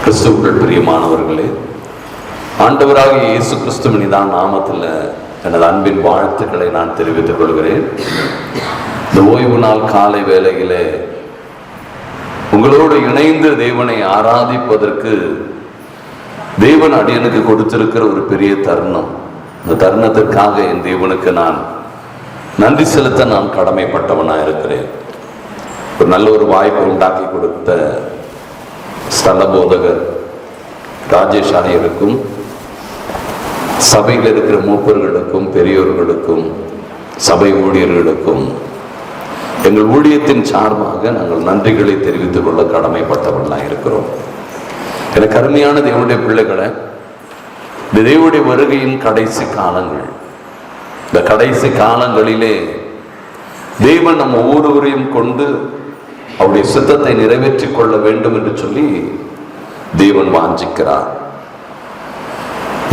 கிறிஸ்துவுக்குள் பிரியமானவர்களே, ஆண்டவராகிய இயேசு கிறிஸ்துவின் நாமத்தில் எனது அன்பின் வாழ்த்துக்களை நான் தெரிவித்துக் கொள்கிறேன். இந்த ஓய்வு நாள் காலை வேளையிலே உங்களோடு இணைந்து தேவனை ஆராதிப்பதற்கு தேவன் அடியனுக்கு கொடுத்திருக்கிற ஒரு பெரிய தருணம். இந்த தருணத்திற்காக என் தேவனுக்கு நான் நன்றி செலுத்த நான் கடமைப்பட்டவனாக இருக்கிறேன். ஒரு நல்ல ஒரு வாய்ப்பு உண்டாக்கி கொடுத்த ஸ்தல போதகர் ராஜேஷ் ஆணையருக்கும், சபையில் இருக்கிற மூப்பர்களுக்கும், பெரியோர்களுக்கும், சபை ஊழியர்களுக்கும் எங்கள் ஊழியத்தின் சார்பாக நாங்கள் நன்றிகளை தெரிவித்துக் கொள்ள கடமைப்பட்டவர்களாக இருக்கிறோம். எனக்கு அருமையான தேவனுடைய பிள்ளைகளை, இந்த தேவனுடைய வருகையின் கடைசி காலங்கள், இந்த கடைசி காலங்களிலே தேவன் நம்ம ஒவ்வொருவரையும் கொண்டு அவருடைய சித்தத்தை நிறைவேற்றிக் கொள்ள வேண்டும் என்று சொல்லி தேவன் வாஞ்சிக்கிறார்.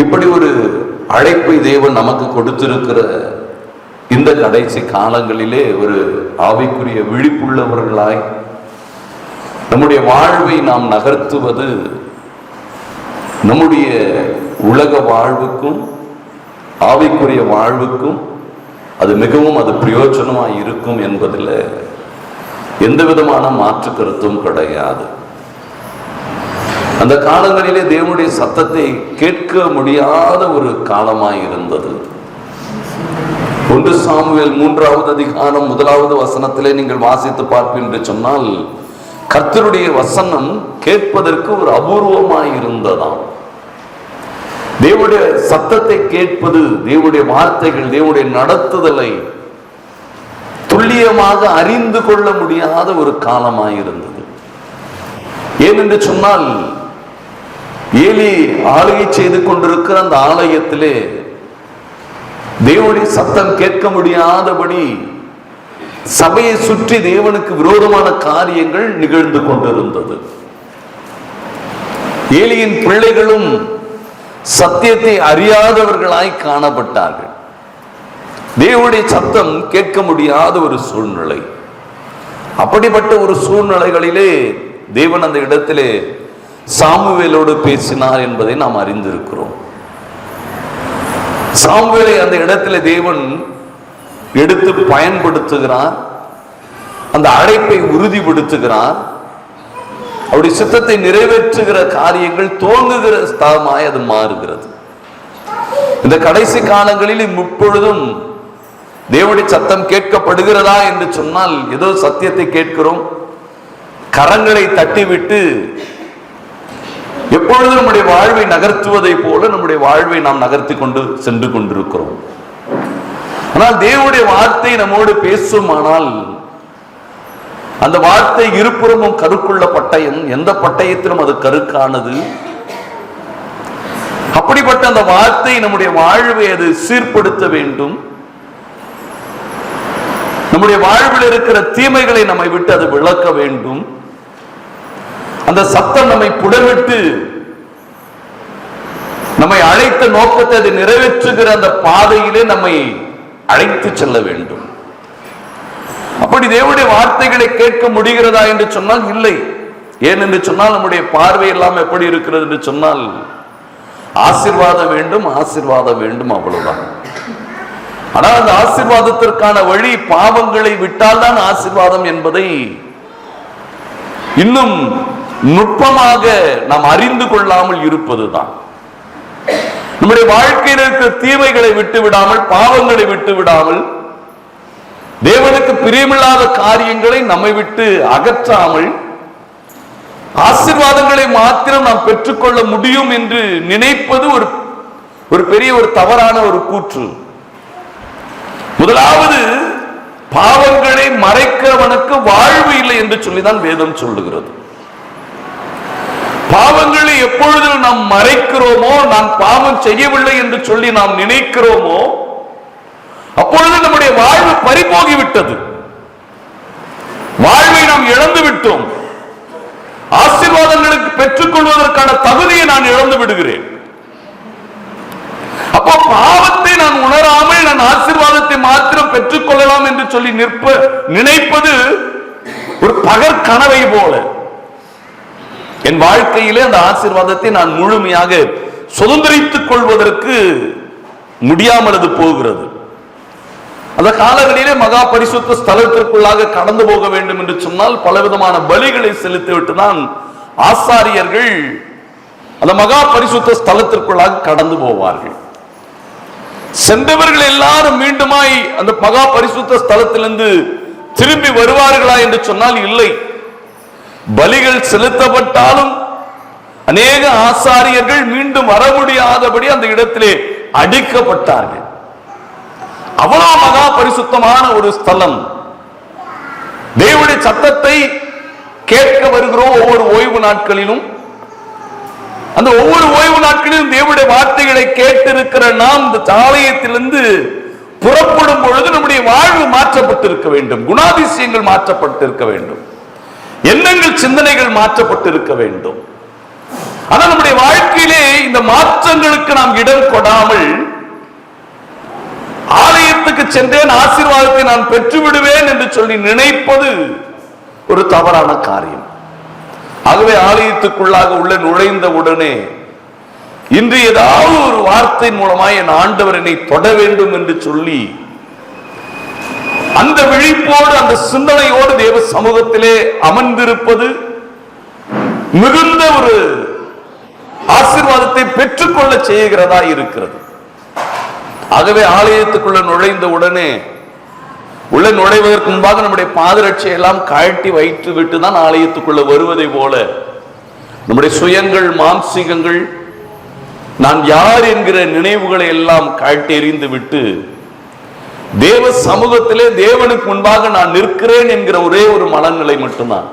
இப்படி ஒரு அழைப்பை தேவன் நமக்கு கொடுத்திருக்கிற இந்த கடைசி காலங்களிலே ஒரு ஆவிக்குரிய விழிப்புள்ளவர்களாய் நம்முடைய வாழ்வை நாம் நகர்த்துவது நம்முடைய உலக வாழ்வுக்கும் ஆவிக்குரிய வாழ்வுக்கும் அது மிகவும் பிரயோஜனமாய் இருக்கும் என்பதில் எந்த விதமான மாற்று கருத்தும் கிடையாது. அந்த காலங்களிலே தேவனுடைய சத்தத்தை கேட்க முடியாத ஒரு காலமாய் இருந்தது. 1 சாமுவேல் 3வது அதிகாரம் 1வது வசனத்திலே நீங்கள் வாசித்து பார்ப்பீர்கள் என்று சொன்னால், கர்த்தருடைய வசனம் கேட்பதற்கு ஒரு அபூர்வமாய் இருந்ததாம். தேவனுடைய சத்தத்தை கேட்பது, தேவனுடைய வார்த்தைகள், தேவனுடைய நடத்துதலை துல்லியமாக அறிந்து கொள்ள முடியாத ஒரு காலமாயிருந்தது. ஏனென்று சொன்னால், ஏலி ஆளுகை செய்து கொண்டிருக்கிற அந்த ஆலயத்திலே தேவனுடைய சத்தம் கேட்க முடியாதபடி சபையை சுற்றி தேவனுக்கு விரோதமான காரியங்கள் நிகழ்ந்து கொண்டிருந்தது. ஏலியின் பிள்ளைகளும் சத்தியத்தை அறியாதவர்களாய் காணப்பட்டார்கள். தேவனுடைய சத்தம் கேட்க முடியாத ஒரு சூழ்நிலை. அப்படிப்பட்ட ஒரு சூழ்நிலைகளிலே தேவன் அந்த இடத்திலே சாமுவேலோடு பேசினார் என்பதை நாம் அறிந்திருக்கிறோம். சாமுவேலை அந்த இடத்திலே தேவன் எடுத்து பயன்படுத்துகிறார். அந்த அழைப்பை உறுதிப்படுத்துகிறார். அவருடைய சித்தத்தை நிறைவேற்றுகிற காரியங்கள் துவங்குகிற ஸ்தலமாய் அது மாறுகிறது. இந்த கடைசி காலங்களில் இப்பொழுதும் தேவனுடைய சத்தம் கேட்கப்படுகிறதா என்று சொன்னால், ஏதோ சத்தியத்தை கேட்கிறோம், கரங்களை தட்டிவிட்டு எப்பொழுதும் நம்முடைய வாழ்வை நகர்த்துவதை போல நம்முடைய வாழ்வை நாம் நகர்த்தி கொண்டு சென்று கொண்டிருக்கிறோம். ஆனால் தேவனுடைய வார்த்தை நம்மோடு பேசுமானால், அந்த வார்த்தை இருபுறமும் கருக்குள்ள பட்டயம், எந்த பட்டயத்திலும் அது கருக்கானது. அப்படிப்பட்ட அந்த வார்த்தை நம்முடைய வாழ்வை அது சீர்படுத்த வேண்டும். நம்முடைய வாழ்வில் இருக்கிற தீமைகளை நம்மை விட்டு அது விளக்க வேண்டும். அந்த சத்தம் நம்மை புடவிட்டு நம்மை அழைத்த நோக்கத்தை அது நிறைவேற்றுகிற அந்த பாதையிலே நம்மை அழைத்து செல்ல வேண்டும். அப்படி தேவனுடைய வார்த்தைகளை கேட்க முடிகிறதா என்று சொன்னால் இல்லை. ஏன் என்று சொன்னால், நம்முடைய பார்வை எல்லாம் எப்படி இருக்கிறது என்று சொன்னால், ஆசீர்வாதம் வேண்டும், ஆசீர்வாதம் வேண்டும், அவ்வளவுதான். ஆனால் அந்த ஆசீர்வாதத்திற்கான வழி பாவங்களை விட்டால் தான் ஆசீர்வாதம் என்பதை இன்னும் நுட்பமாக நாம் அறிந்து கொள்ளாமல் இருப்பதுதான். நம்முடைய வாழ்க்கையில் இருக்கிற தீமைகளை விட்டு விடாமல், பாவங்களை விட்டு விடாமல், தேவனுக்கு பிரியமில்லாத காரியங்களை நம்மை விட்டு அகற்றாமல், ஆசீர்வாதங்களை மாத்திரம் நாம் பெற்றுக்கொள்ள முடியும் என்று நினைப்பது ஒரு பெரிய ஒரு தவறான ஒரு கூற்று. முதலாவது, பாவங்களை மறைக்கிறவனுக்கு வாழ்வு இல்லை என்று சொல்லிதான் வேதம் சொல்லுகிறது. பாவங்களை எப்பொழுது நாம் மறைக்கிறோமோ, நான் பாவம் செய்யவில்லை என்று சொல்லி நாம் நினைக்கிறோமோ, அப்பொழுது நம்முடைய வாழ்வு பறிபோகிவிட்டது. வாழ்வை நாம் இழந்து விட்டோம். ஆசீர்வாதங்களுக்கு பெற்றுக் கொள்வதற்கான தகுதியை நான் இழந்து விடுகிறேன். அப்போ பாவத்தை நான் உணராமல் நான் ஆசீர்வாதத்தை மாத்திரம் பெற்றுக் கொள்ளலாம் என்று சொல்லி நினைப்பது ஒரு பகற்கனவை போல. என் வாழ்க்கையிலே அந்த ஆசீர்வாதத்தை நான் முழுமையாக சுதந்திரித்துக் கொள்வதற்கு முடியாமல் அது போகிறது. அந்த காலங்களிலே மகா பரிசுத்த ஸ்தலத்திற்குள்ளாக கடந்து போக வேண்டும் என்று சொன்னால் பலவிதமான பலிகளை செலுத்திவிட்டு தான் ஆசாரியர்கள் அந்த மகா பரிசுத்த ஸ்தலத்திற்குள்ளாக கடந்து போவார்கள். சென்றவர்கள் எல்லாரும் மீண்டுமாய் அந்த மகா பரிசுத்த ஸ்தலத்திலிருந்து திரும்பி வருவார்களா என்று சொன்னால் இல்லை. பலிகள் செலுத்தப்பட்டாலும் அநேக ஆசாரியர்கள் மீண்டும் வர முடியாதபடி அந்த இடத்திலே அடிக்கப்பட்டார்கள். அவ்வளவு மகா பரிசுத்தமான ஒரு ஸ்தலம். தேவனுடைய சத்தத்தை கேட்க வருகிறோம் ஒவ்வொரு ஓய்வு நாட்களிலும். அந்த ஒவ்வொரு ஓய்வு நாட்களிலும் தேவனுடைய வார்த்தைகளை கேட்டிருக்கிற நாம் இந்த ஆலயத்திலிருந்து புறப்படும் பொழுது நம்முடைய வாழ்வு மாற்றப்பட்டிருக்க வேண்டும், குணாதிசயங்கள் மாற்றப்பட்டிருக்க வேண்டும், எண்ணங்கள் சிந்தனைகள் மாற்றப்பட்டிருக்க வேண்டும். ஆனால் நம்முடைய வாழ்க்கையிலே இந்த மாற்றங்களுக்கு நாம் இடம் கொடாமல் ஆலயத்துக்கு சென்றேன் ஆசீர்வாதத்தை நான் பெற்று விடுவேன் என்று சொல்லி நினைப்பது ஒரு தவறான காரியம். ஆகவே ஆலயத்துக்குள்ளாக உள்ள நுழைந்த உடனே இன்று ஏதாவது ஒரு வார்த்தை மூலமாக என் ஆண்டவர் என்னை தொட வேண்டும் என்று சொல்லி அந்த விழிப்போடு அந்த சிந்தனையோடு தேவ சமூகத்திலே அமர்ந்திருப்பது மிகுந்த ஒரு ஆசீர்வாதத்தை பெற்றுக்கொள்ள செய்கிறதா இருக்கிறது. ஆகவே ஆலயத்துக்குள்ள நுழைந்த உடனே உள்ள நுழைவதற்கு முன்பாக நம்முடைய பாதரட்சியை எல்லாம் கழட்டி வைத்து விட்டு தான் ஆலயத்துக்குள்ள வருவதை போல நம்முடைய சுயங்கள், மாம்சீகங்கள், நான் யார் என்கிற நினைவுகளை எல்லாம் கழட்டி எறிந்து விட்டு தேவ சமூகத்திலே தேவனுக்கு முன்பாக நான் நிற்கிறேன் என்கிற ஒரே ஒரு மனநிலை மட்டும்தான்.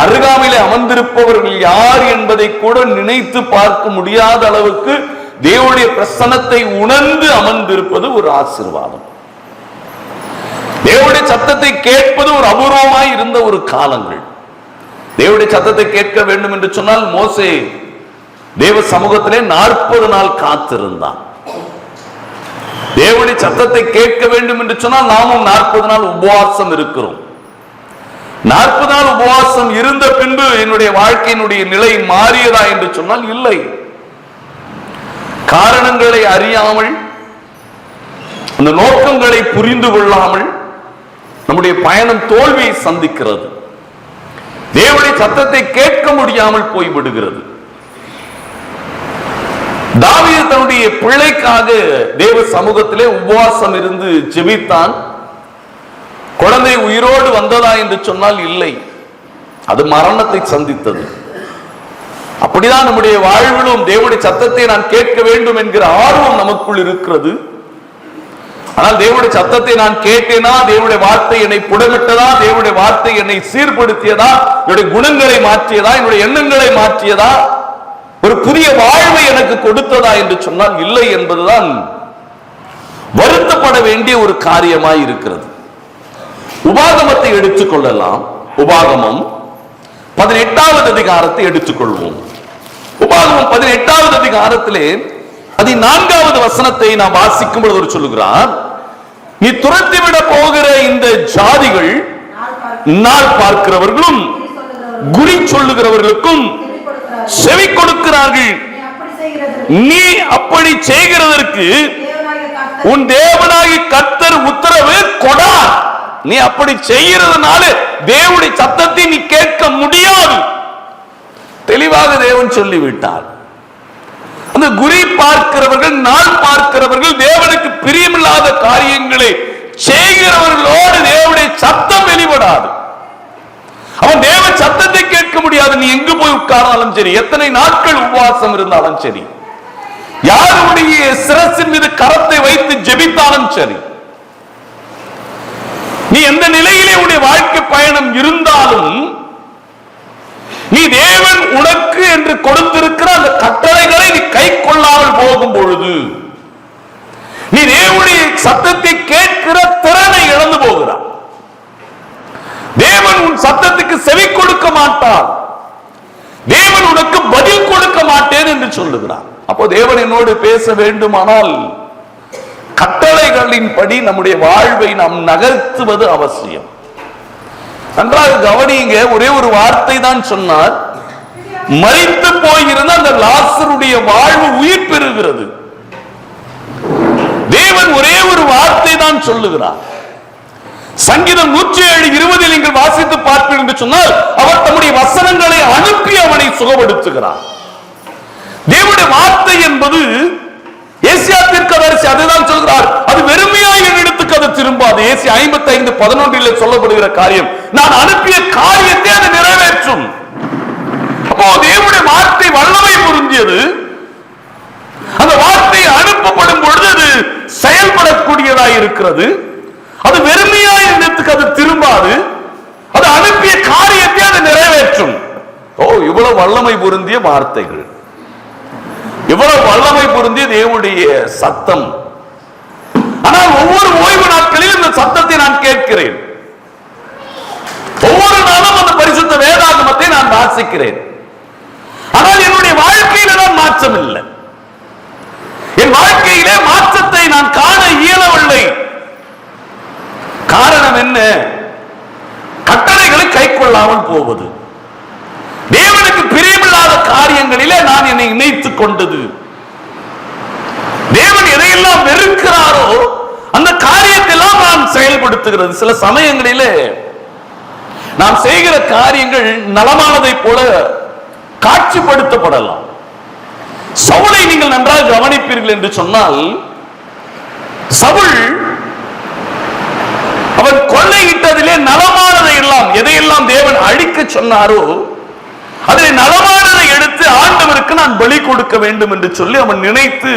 அருகாமையிலே அமர்ந்திருப்பவர்கள் யார் என்பதை கூட நினைத்து பார்க்க முடியாத அளவுக்கு தேவனுடைய பிரசன்னத்தை உணர்ந்து அமர்ந்திருப்பது ஒரு ஆசீர்வாதம். தேவனுடைய சத்தத்தை கேட்பது ஒரு அபூர்வமாய் இருந்த ஒரு காலங்கள். தேவனுடைய சத்தத்தை கேட்க வேண்டும் என்று சொன்னால் மோசே தேவ சமூகத்திலே 40 நாள் காத்திருந்தான். தேவனுடைய சத்தத்தை கேட்க வேண்டும் என்று சொன்னால் நாமும் 40 நாள் உபவாசம் இருக்கிறோம். 40 நாள் உபவாசம் இருந்த பின்பு என்னுடைய வாழ்க்கையினுடைய நிலை மாறியதா என்று சொன்னால் இல்லை. காரணங்களை அறியாமல், அந்த நோக்கங்களை புரிந்து கொள்ளாமல் நம்முடைய பயணம் தோல்வியை சந்திக்கிறது. தேவனுடைய சத்தத்தை கேட்க முடியாமல் போய்விடுகிறது. தாவீது தன்னுடைய பிள்ளைக்காக தேவ சமூகத்திலே உபவாசம் இருந்து ஜெபித்தான். குழந்தை உயிரோடு வந்ததா என்று சொன்னால் இல்லை, அது மரணத்தை சந்தித்தது. அப்படிதான் நம்முடைய வாழ்விலும் தேவனுடைய சத்தத்தை நான் கேட்க வேண்டும் என்கிற ஆர்வம் நமக்குள் இருக்கிறது. ஆனால் தேவனுடைய சத்தத்தை நான் கேட்டேனா, தேவனுடைய வார்த்தை என்னை புடமிட்டதா, தேவனுடைய வார்த்தை என்னை சீர்படுத்தியதா, என்னுடைய குணங்களை மாற்றியதா, என்னுடைய எண்ணங்களை மாற்றியதா, ஒரு புதிய வாழ்வை எனக்கு கொடுத்ததா என்று சொன்னால் இல்லை என்பதுதான் வருத்தப்பட வேண்டிய ஒரு காரியமாய் இருக்கிறது. உபாகமத்தை எடுத்துக்கொள்ளலாம். உபாகமம் 18வது அதிகாரத்தை எடுத்துக்கொள்வோம். உபாகமம் 18வது அதிகாரத்திலே 14வது வசனத்தை நாம் வாசிக்கும் பொழுது சொல்லுகிறார், நீ துரத்திவிட போகிற இந்த ஜாதிகள் நாள் பார்க்கிறவர்களும் குறி சொல்லுகிறவர்களுக்கும் செவி கொடுக்கிறார்கள். நீ அப்படி செய்கிறதற்கு உன் தேவனாகிய கர்த்தர் உத்தரவு கொடார். நீ அப்படி செய்கிறதுனால தேவனுடைய சத்தத்தை நீ கேட்க முடியாது. தெளிவாக தேவன் சொல்லிவிட்டார். அந்த குறி பார்க்கிறவர்கள், நாள் பார்க்கிறவர்கள், தேவனுக்கு பிரியமில்லாத காரியங்களை செய்கிறவர்களோடு தேவனுடைய சத்தம் வெளிப்படாது. அவன் தேவ சத்தத்தை கேட்க முடியாது. நீ எங்கு போய் உட்கார்ந்தாலும் சரி, எத்தனை நாட்கள் உபவாசம் இருந்தாலும் சரி, யாருடைய சிரசின் மீது கரத்தை வைத்து ஜெபித்தாலும் சரி, நீ எந்த நிலையிலே உடைய வாழ்க்கை பயணம் இருந்தாலும், நீ தேவன் உனக்கு என்று கொடுத்திருக்கிற அந்த கட்டளைகளை நீ கை கொள்ளாமல் போகும் பொழுது நீ தேவனுடைய சத்தத்தை கேட்கிற திறனை இழந்து போகிறார். தேவன் உன் சத்தத்துக்கு செவி கொடுக்க மாட்டார். தேவன் உனக்கு பதில் கொடுக்க மாட்டேன் என்று சொல்லுகிறார். அப்போ தேவன் என்னோடு பேச வேண்டுமானால் கட்டளைகளின் படி நம்முடைய வாழ்வை நாம் நகர்த்துவது அவசியம். நன்றாக கவனிங்க. ஒரே ஒரு வார்த்தை தான் சொன்னார், மரித்து போயிருந்த அந்த லாசருடைய வாழ்வு உயிர் பெறுகிறது. தேவன் ஒரே ஒரு வார்த்தை தான் சொல்லுகிறார். சங்கீதம் 107:20 நீங்கள் வாசித்து பார்ப்பீர்கள் என்று சொன்னால், அவர் தம்முடைய வசனங்களை அனுப்பி அவனை சுகப்படுத்துகிறார். தேவனுடைய வார்த்தை என்பது ஏசியா தீர்க்கதரிசி அதுதான் சொல்கிறார், அது வெறுமையாய் என்னிடத்துக்கு அது திரும்பாது. ஏசியா 55:11 சொல்லப்படுகிற காரியம், நான் அனுப்பிய காரியத்தை அது நிறைவேற்றும். அப்போ தேவனுடைய வார்த்தை வல்லமை பொருந்தியது. அந்த வார்த்தை அனுப்பப்படும் பொழுது அது செயல்படக்கூடியதாய் இருக்கிறது. அது வெறுமையாய் என்னத்துக்கு அது திரும்பாது. அது அனுப்பிய காரியத்தை அது நிறைவேற்றும். இவ்வளவு வல்லமை பொருந்திய வார்த்தைகள், இவ்வளவு வல்லமை பொருந்திய தேவனுடைய சத்தம். ஆனால் ஒவ்வொரு ஓய்வு நாட்களில் இந்த சத்தத்தை நான் கேட்கிறேன். ஒவ்வொரு நாளும் அந்த பரிசுத்த வேதாகமத்தை நான் வாசிக்கிறேன். ஆனால் என்னுடைய வாழ்க்கையில தான் மாற்றம் இல்லை. என் வாழ்க்கையிலே மாற்றத்தை நான் காண இயலவில்லை. காரணம் என்ன? கட்டளைகளை கை கொள்ளாமல் போவது, தேவனுக்கு பிரியமில்லாத காரியங்களிலே நான் என்னை இணைத்துக் கொண்டது. தேவன் எதையெல்லாம் வெறுக்கிறாரோ அந்த காரியத்தெல்லாம் நான் செயல்படுத்துகிறது. சில சமயங்களிலே நாம் செய்கிற காரியங்கள் நலமானதை போல காட்சிப்படுத்தப்படலாம். சவுலை நீங்கள் நன்றாக கவனிப்பீர்கள் என்று சொன்னால், சவுல் அவன் கொள்ளையிட்டதிலே நலமானதை எல்லாம், எதையெல்லாம் தேவன் அழிக்க சொன்னாரோ அதிலே நலமானதை எடுத்து ஆண்டவருக்கு நான் பலி கொடுக்க வேண்டும் என்று சொல்லி அவன் நினைத்து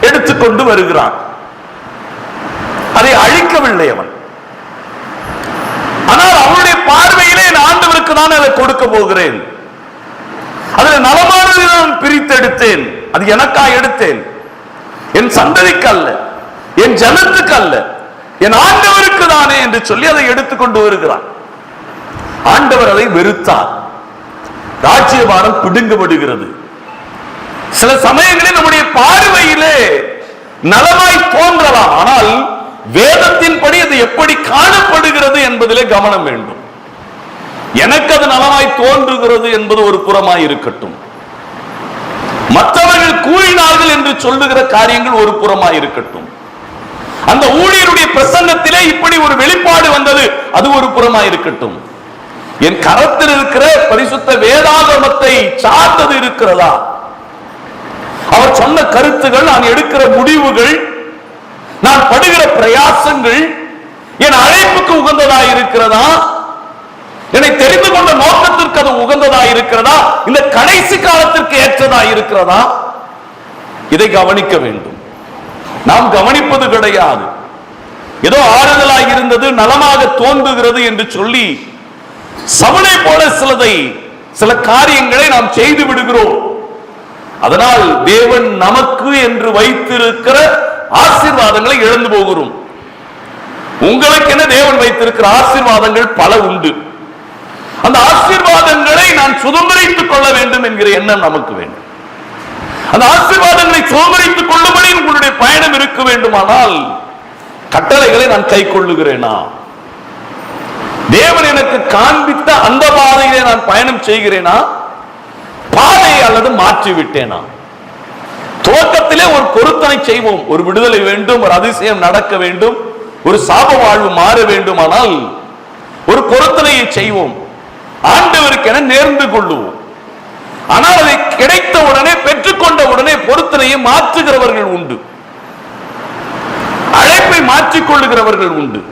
எடுத்துக்கொண்டு வருகிறான். அதை அழிக்கவில்லை அவன். ஆனால் அவனுடைய பார்வையிலே ஆண்டவருக்கு நான் அதை கொடுக்க போகிறேன், அதில் நலமானதை நான் பிரித்து எடுத்தேன், அது எனக்காக எடுத்தேன், என் சந்ததிக்கு அல்ல, என் ஜனத்துக்கு அல்ல, என் ஆண்டவருக்கு தானே என்று சொல்லி அதை எடுத்துக்கொண்டு வருகிறான். ஆண்டவர் அதை வெறுத்தார். ராஜ்யபாரம் பிடுங்கப்படுகிறது. சில சமயங்களில் நம்முடைய பார்வையிலே நலமாய் தோன்றலாம், ஆனால் வேதத்தின் படி அது எப்படி காணப்படுகிறது என்பதிலே கவனம் வேண்டும். எனக்கு அது நலமாய் தோன்றுகிறது என்பது ஒரு புறமாய் இருக்கட்டும், மற்றவர்கள் கூறினார்கள் என்று சொல்லுகிற காரியங்கள் ஒரு புறமாய் இருக்கட்டும், அந்த ஊழியருடைய பிரசங்கத்திலே இப்படி ஒரு வெளிப்பாடு வந்தது அது ஒரு புறமாய் இருக்கட்டும், என் கரத்தில் இருக்கிற பரிசுத்த வேதாகமத்தை சார்ந்தது இருக்கிறதா, அவர் சொன்ன கருத்துகள், நான் எடுக்கிற முடிவுகள், நான் படுகிற பிரயாசங்கள் என் அழைப்புக்கு உகந்ததா இருக்கிறதா, என்னை தெரிந்து கொண்ட நோக்கத்திற்கு அது உகந்ததா இருக்கிறதா, இந்த கடைசி காலத்திற்கு ஏற்றதா இருக்கிறதா, இதை கவனிக்க வேண்டும். நாம் கவனிப்பது கிடையாது. ஏதோ ஆறுதலாக இருந்தது, நலமாக தோன்றுகிறது என்று சொல்லி சவுலை போல சில காரியங்களை நாம் செய்து விடுகிறோம். அதனால் தேவன் நமக்கு என்று வைத்திருக்கிற ஆசீர்வாதங்களை இழந்து போகிறோம். உங்களுக்கு என்ன தேவன் வைத்திருக்கிற ஆசீர்வாதங்கள் பல உண்டு. அந்த ஆசீர்வாதங்களை நான் சுதந்திரித்துக் கொள்ள வேண்டும் என்கிற எண்ணம் நமக்கு வேண்டும். அந்த ஆசீர்வாதங்களை சுதந்திரித்துக் கொள்ளும்படி உங்களுடைய பயணம் இருக்க வேண்டுமானால் கட்டளைகளை நான் கை கொள்ளுகிறேனா, தேவன் எனக்கு காண்பித்த அந்த பாதையிலே நான் பயணம் செய்கிறேனா, பாதையை அல்லது மாற்றி விட்டேனா? துவக்கத்திலே ஒரு பொருத்தனை செய்வோம், ஒரு விடுதலை வேண்டும், ஒரு அதிசயம் நடக்க வேண்டும், ஒரு சாப வாழ்வு மாற வேண்டுமானால் ஒரு பொருத்தனையை செய்வோம், ஆண்டவருக்கு என நேர்ந்து கொள்ளுவோம். ஆனால் அதை கிடைத்த உடனே, பெற்றுக்கொண்ட உடனே பொருத்தனையை மாற்றுகிறவர்கள் உண்டு, அழைப்பை மாற்றிக்கொள்ளுகிறவர்கள் உண்டு.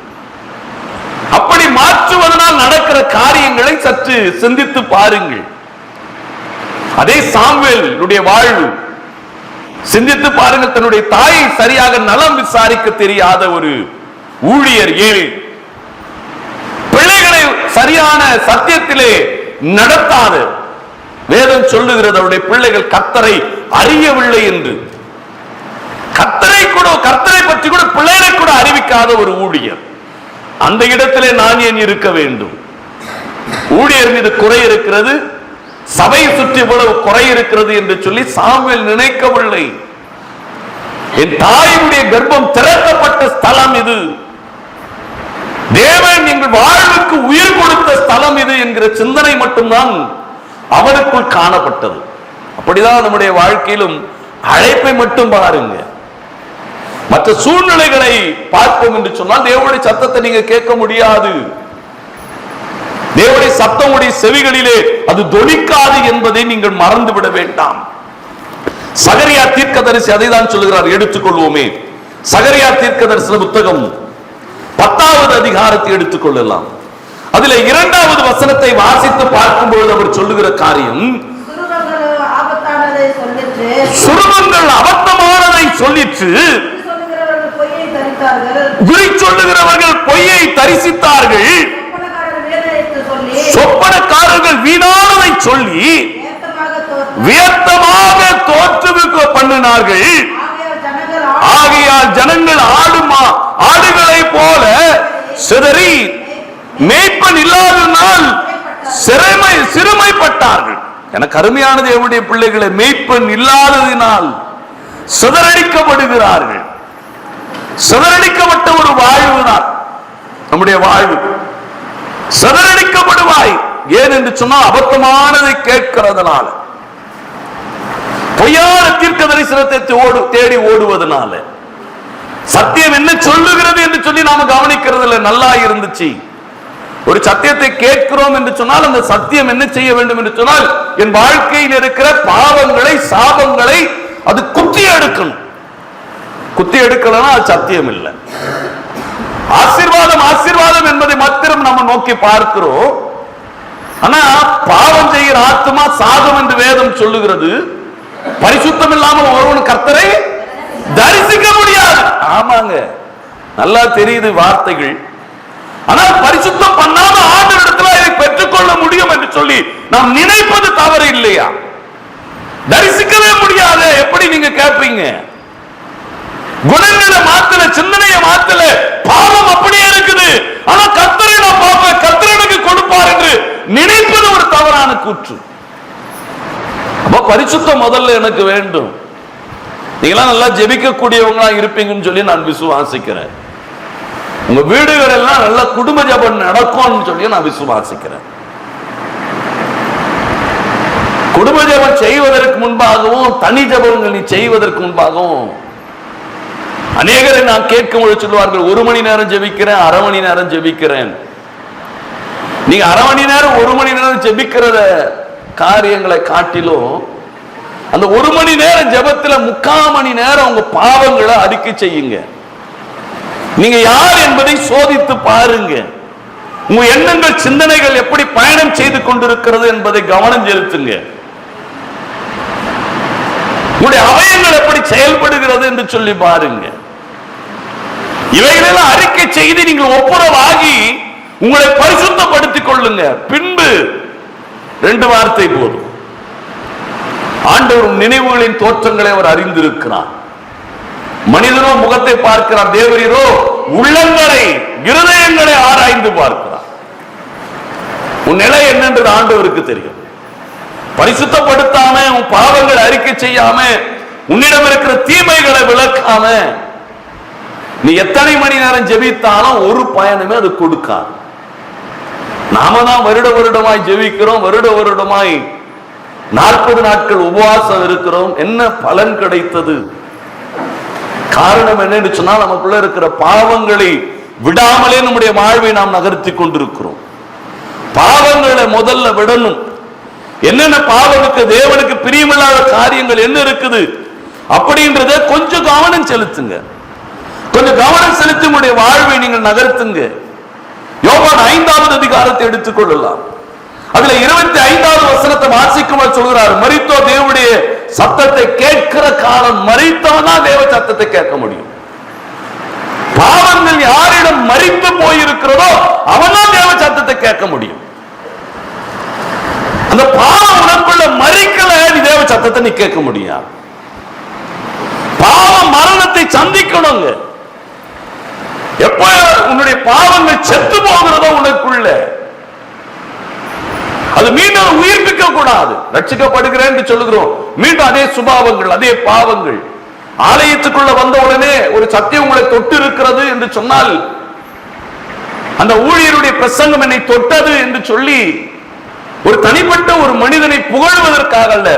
அப்படி மாற்றுவதனால் நடக்கிற காரியங்களை சற்று சிந்தித்து பாருங்கள். அதே சாமுவேலுடைய வாழ்வு சிந்தித்து பாருங்கள். தன்னுடைய தாயை சரியாக நலம் விசாரிக்க தெரியாத ஒரு ஊழியர், ஏழை பிள்ளைகளை சரியான சத்தியத்திலே நடத்தாத, வேதம் சொல்லுகிறது அவருடைய பிள்ளைகள் கர்த்தரை அறியவில்லை என்று. கர்த்தரை பற்றி கூட பிள்ளைகளை கூட அறிவிக்காத ஒரு ஊழியர். அந்த இடத்திலே நான் ஏன் இருக்க வேண்டும்? ஊழியர் மீது குறை இருக்கிறது, சபையை சுற்றி இவ்வளவு குறை இருக்கிறது என்று சொல்லி சாமுவேல் நினைக்கவில்லை. என் தாயுடைய கர்ப்பம் திறக்கப்பட்ட ஸ்தலம் இது, தேவன் எங்கள் வாழ்வுக்கு உயிர் கொடுத்த ஸ்தலம் இது என்கிற சிந்தனை மட்டும்தான் அவனுக்குள் காணப்பட்டது. அப்படிதான் நம்முடைய வாழ்க்கையிலும் அழைப்பை மட்டும் பாருங்க. மற்ற சூழ்நிலைகளை பார்ப்போம் என்று சொன்னால் தேவனுடைய சத்தத்தை நீங்க கேட்க முடியாது. தேவனுடைய சத்தம் உடைய செவிகளிலே அது தொனிக்காது என்பதை நீங்கள் மறந்துவிட வேண்டாம். சகரியா தீர்க்கதரிசி அதை தான் சொல்லுகிறார். எடுத்துக்கொள்வோமே, சகரியா தீர்க்கதரிசன புத்தகம் 10வது அதிகாரத்தை எடுத்துக்கொள்ளலாம். அதில் 2வது வசனத்தை வாசித்து பார்க்கும்போது அவர் சொல்லுகிற காரியம், சுருவங்கள் அபத்தமானதை சொல்லிற்று, குறி சொல்லுகிறவர்கள் பொய்யை தரிசித்தார்கள், சொப்பனக்காரர்கள் வீணானதை சொல்லி வியர்த்தமாக தோற்றுவிக்க பண்ணினார்கள். ஆகையால் ஜனங்கள் ஆடுகளை போல சிதறி மேய்ப்பன் இல்லாதனால் சிறுமைப்பட்டார்கள். எனக்கு அருமையான தேவனுடைய பிள்ளைகளை, மேய்ப்பன் இல்லாததினால் சிதறடிக்கப்படுகிறார்கள். சிதறடிக்கப்பட்ட ஒரு வாழ்வு தான் நம்முடைய வாழ்வு. சிதறடிக்கப்படுவாய். ஏன் என்று சொன்னால் அபத்தமானதை கேட்கிறதுனால, பொய்யான தீர்க்க தரிசனத்தை தேடி ஓடுவதனால. சத்தியம் என்ன சொல்லுகிறது என்று சொல்லி நாம கவனிக்கிறது இல்லை. நல்லா இருந்துச்சு, ஒரு சத்தியத்தை கேட்கிறோம் என்று சொன்னால் அந்த சத்தியம் என்ன செய்ய வேண்டும் என்று சொன்னால் என் வாழ்க்கையில் இருக்கிற பாவங்களை, சாபங்களை அது குத்தி எடுக்கணும். குத்தி எடுக்கலன்னா அது சத்தியம் இல்லை. ஆசீர்வாதம் ஆசீர்வாதம் என்பதை மாத்திரம் நம்ம நோக்கி பார்க்கிறோம். ஆனா பாவம் செய்கிற ஆத்மா சாதம் என்று வேதம் சொல்லுகிறது. பரிசுத்தம் இல்லாமல் ஒருவன் கர்த்தரை தரிசிக்க முடியாது. ஆமாங்க, நல்லா தெரியுது வார்த்தைகள். ஆனால் பரிசுத்தம் பண்ணாம ஆண்டவரிடத்துல இதை பெற்றுக்கொள்ள முடியும் என்று சொல்லி நாம் நினைப்பது தவறு இல்லையா? தரிசிக்கவே முடியாது. எப்படி நீங்க கேட்பீங்க? குணங்களை மாத்தல, சிந்தனையை மாத்தல, பாவம் அப்படியே இருக்குது. ஆனா கர்த்தரை நான் பார்ப்பேன், கர்த்தர் எனக்கு கொடுப்பார் என்று நினைப்பது ஒரு தவறான கூற்று. அப்ப பரிசுத்தம் முதல்ல எனக்கு வேண்டும். நீங்களாம் நல்லா ஜெபிக்கக்கூடியவங்களா இருப்பீங்கன்னு சொல்லி நான் விசுவாசிக்கிறேன். உங்க வீடுகள் எல்லாம் நல்ல குடும்ப ஜெபம் நடக்கும்னு சொல்லி நான் விசுவாசிக்கிறேன். குடும்ப ஜெபம் செய்வதற்கு முன்பாகவும் தனி ஜெபங்கள் நீ செய்வதற்கு முன்பாகவும் அநேகரை நான் கேட்கும்போது சொல்லுவார்கள், 1 மணி நேரம் ஜெபிக்கிறேன், அரை மணி நேரம் ஜெபிக்கிறேன். நீங்க அரை மணி நேரம் 1 மணி நேரம் ஜெபிக்கிறத காரியங்களை காட்டிலும் அந்த 1 மணி நேரம் ஜெபத்துல 3/4 மணி நேரம் உங்க பாவங்களை அறிக்கை செய்யுங்க. நீங்க யார் என்பதை சோதித்து பாருங்க. உங்க எண்ணங்கள், சிந்தனைகள் எப்படி பயணம் செய்து கொண்டிருக்கிறது என்பதை கவனம் செலுத்துங்க. உங்களுடைய அவயங்கள் எப்படி செயல்படுகிறது என்று சொல்லி பாருங்க. இவைகளெல்லாம் அறிக்கை செய்து நீங்கள் ஒப்புரவாகி உங்களை பரிசுத்தப்படுத்திக் கொள்ளுங்க. பின்பு 2 வார்த்தை போதும். ஆண்டவர் நினைவுகளின் தோற்றங்களை அவர் அறிந்திருக்கிறார். மனிதனோ முகத்தை பார்க்கிறார், தேவரீரோ உள்ளங்களை, இருதயங்களை ஆராய்ந்து பார்க்கிறார். உன் நிலை என்னன்றது ஆண்டவருக்கு தெரியும். பரிசுத்தப்படுத்தாம, உன் பாவங்களை அறிக்கை செய்யாம, உன்னிடம் இருக்கிற தீமைகளை விளக்காம நீ எத்தனை மணி நேரம் ஜெபித்தாலும் ஒரு பயனுமே அது கொடுக்காது. நாம தான் வருடமாய் ஜெபிக்கிறோம், வருடமாய் 40 நாட்கள் உபவாசம் இருக்கிறோம். என்ன பலன் கிடைத்தது? காரணம் என்னன்னு சொன்னால் நமக்குள்ள இருக்கிற பாவங்களை விடாமலே நம்முடைய வாழ்வை நாம் நகர்த்தி கொண்டிருக்கிறோம். பாவங்களை முதல்ல விடணும். என்னென்ன பாவனுக்கு, தேவனுக்கு பிரியமில்லாத காரியங்கள் என்ன இருக்குது அப்படின்றத கொஞ்சம் கவனம் செலுத்துங்க. கொஞ்சம் கவனம் செலுத்தி உங்களுடைய வாழ்வை நீங்கள் நகர்த்துங்க. யோவான் 5வது அதிகாரத்தை எடுத்துக்கொள்ளலாம். அதுல 25வது வசனத்தை வாசிக்கும் சொல்கிறார், மரித்தோ தேவனுடைய சத்தத்தை கேட்கிற காலம், மரித்தவனா தேவ சத்தத்தை கேட்க முடியும். பாவங்கள் யாரிடம் மரித்து போயிருக்கிறதோ அவன்தான் தேவ சத்தத்தை கேட்க முடியும். அந்த பாவ உணர்வுள்ள மறிக்கல நீ தேவ சத்தத்தை நீ கேட்க முடியாது. பாவ மரணத்தை சந்திக்கணுங்க. எப்ப உன்னுடைய பாவங்கள் செத்து போகிறதோ உனக்குள்ள, அது மீண்டும் உயிர்ப்பிக்க கூடாது. ரட்சிக்கப்படுகிறேன் என்று சொல்லுகிறோம், மீண்டும் அதே சுபாவங்கள், அதே பாவங்கள். ஆலயத்துக்குள்ள வந்த உடனே ஒரு சத்தியம் உங்களை தொட்டு இருக்கிறது என்று சொன்னால், அந்த ஊழியருடைய பிரசங்கம் என்னை தொட்டது என்று சொல்லி ஒரு தனிப்பட்ட ஒரு மனிதனை புகழ்வதற்காக அல்ல.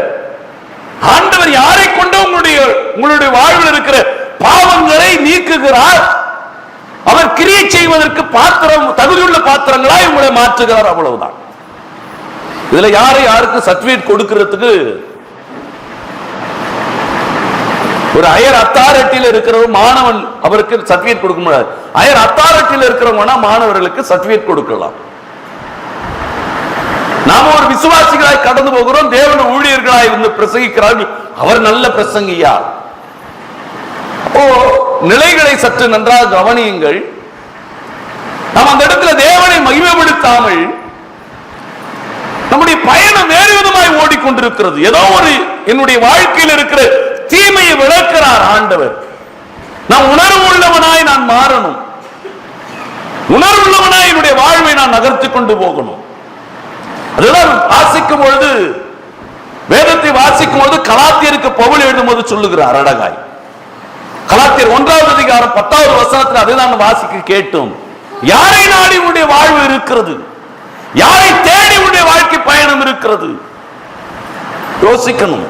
ஆண்டவர் யாரை கொண்டு உங்களுடைய வாழ்வில் இருக்கிற பாவங்களை நீக்குகிறார், அவர் கிரியை செய்வதற்கு தகுதியுள்ள பாத்திரங்களாய் உங்களை மாற்றுகிறார், அவ்வளவுதான். இதுல யாருக்கு சர்டிபிகேட் கொடுக்கிறதுக்கு ஒரு ஹையர் அத்தாரிட்டியில் இருக்கிற மாணவன் அவருக்கு சர்டிபிகேட் கொடுக்க முடியாது. ஹையர் அத்தாரிட்டியில் இருக்கிறவங்க மாணவர்களுக்கு சர்டிபிகேட் கொடுக்கலாம். நாம ஒரு விசுவாசிகளாய் கடந்து போகிறோம், தேவன ஊழியர்களாய் வந்து பிரசங்கிக்கிறார்கள், அவர் நல்ல பிரசங்கியா. நிலைகளை சற்று நன்றாக கவனியுங்கள். நாம் அந்த இடத்துல தேவனை மகிமைப்படுத்தாமல் நம்முடைய பயணம் வேறு விதமாய் ஓடிக்கொண்டிருக்கிறது. ஏதோ ஒரு என்னுடைய வாழ்க்கையில் இருக்கிற தீமையை விளக்கிறார் ஆண்டவர். நான் உணர்வு உள்ளவனாய் நான் மாறணும், உணர்வுள்ளவனாய் என்னுடைய வாழ்வை நான் நகர்த்தி கொண்டு போகணும். அதுதான் வாசிக்கும் பொழுது, வேதத்தை வாசிக்கும் பொழுது கலாத்தியருக்கு பவுல் எழுதும் போது சொல்லுகிறார் அழகாய். கலாத்தியர் 1வது அதிகாரம் 10வது வசனத்தில் அதுதான் வாசிக்க கேட்டோம். யாரை நாடி உன்னுடைய வாழ்வு இருக்கிறது, யாரை தேடி உன்னுடைய வாழ்க்கை பயணம் இருக்கிறது, யோசிக்கணும்.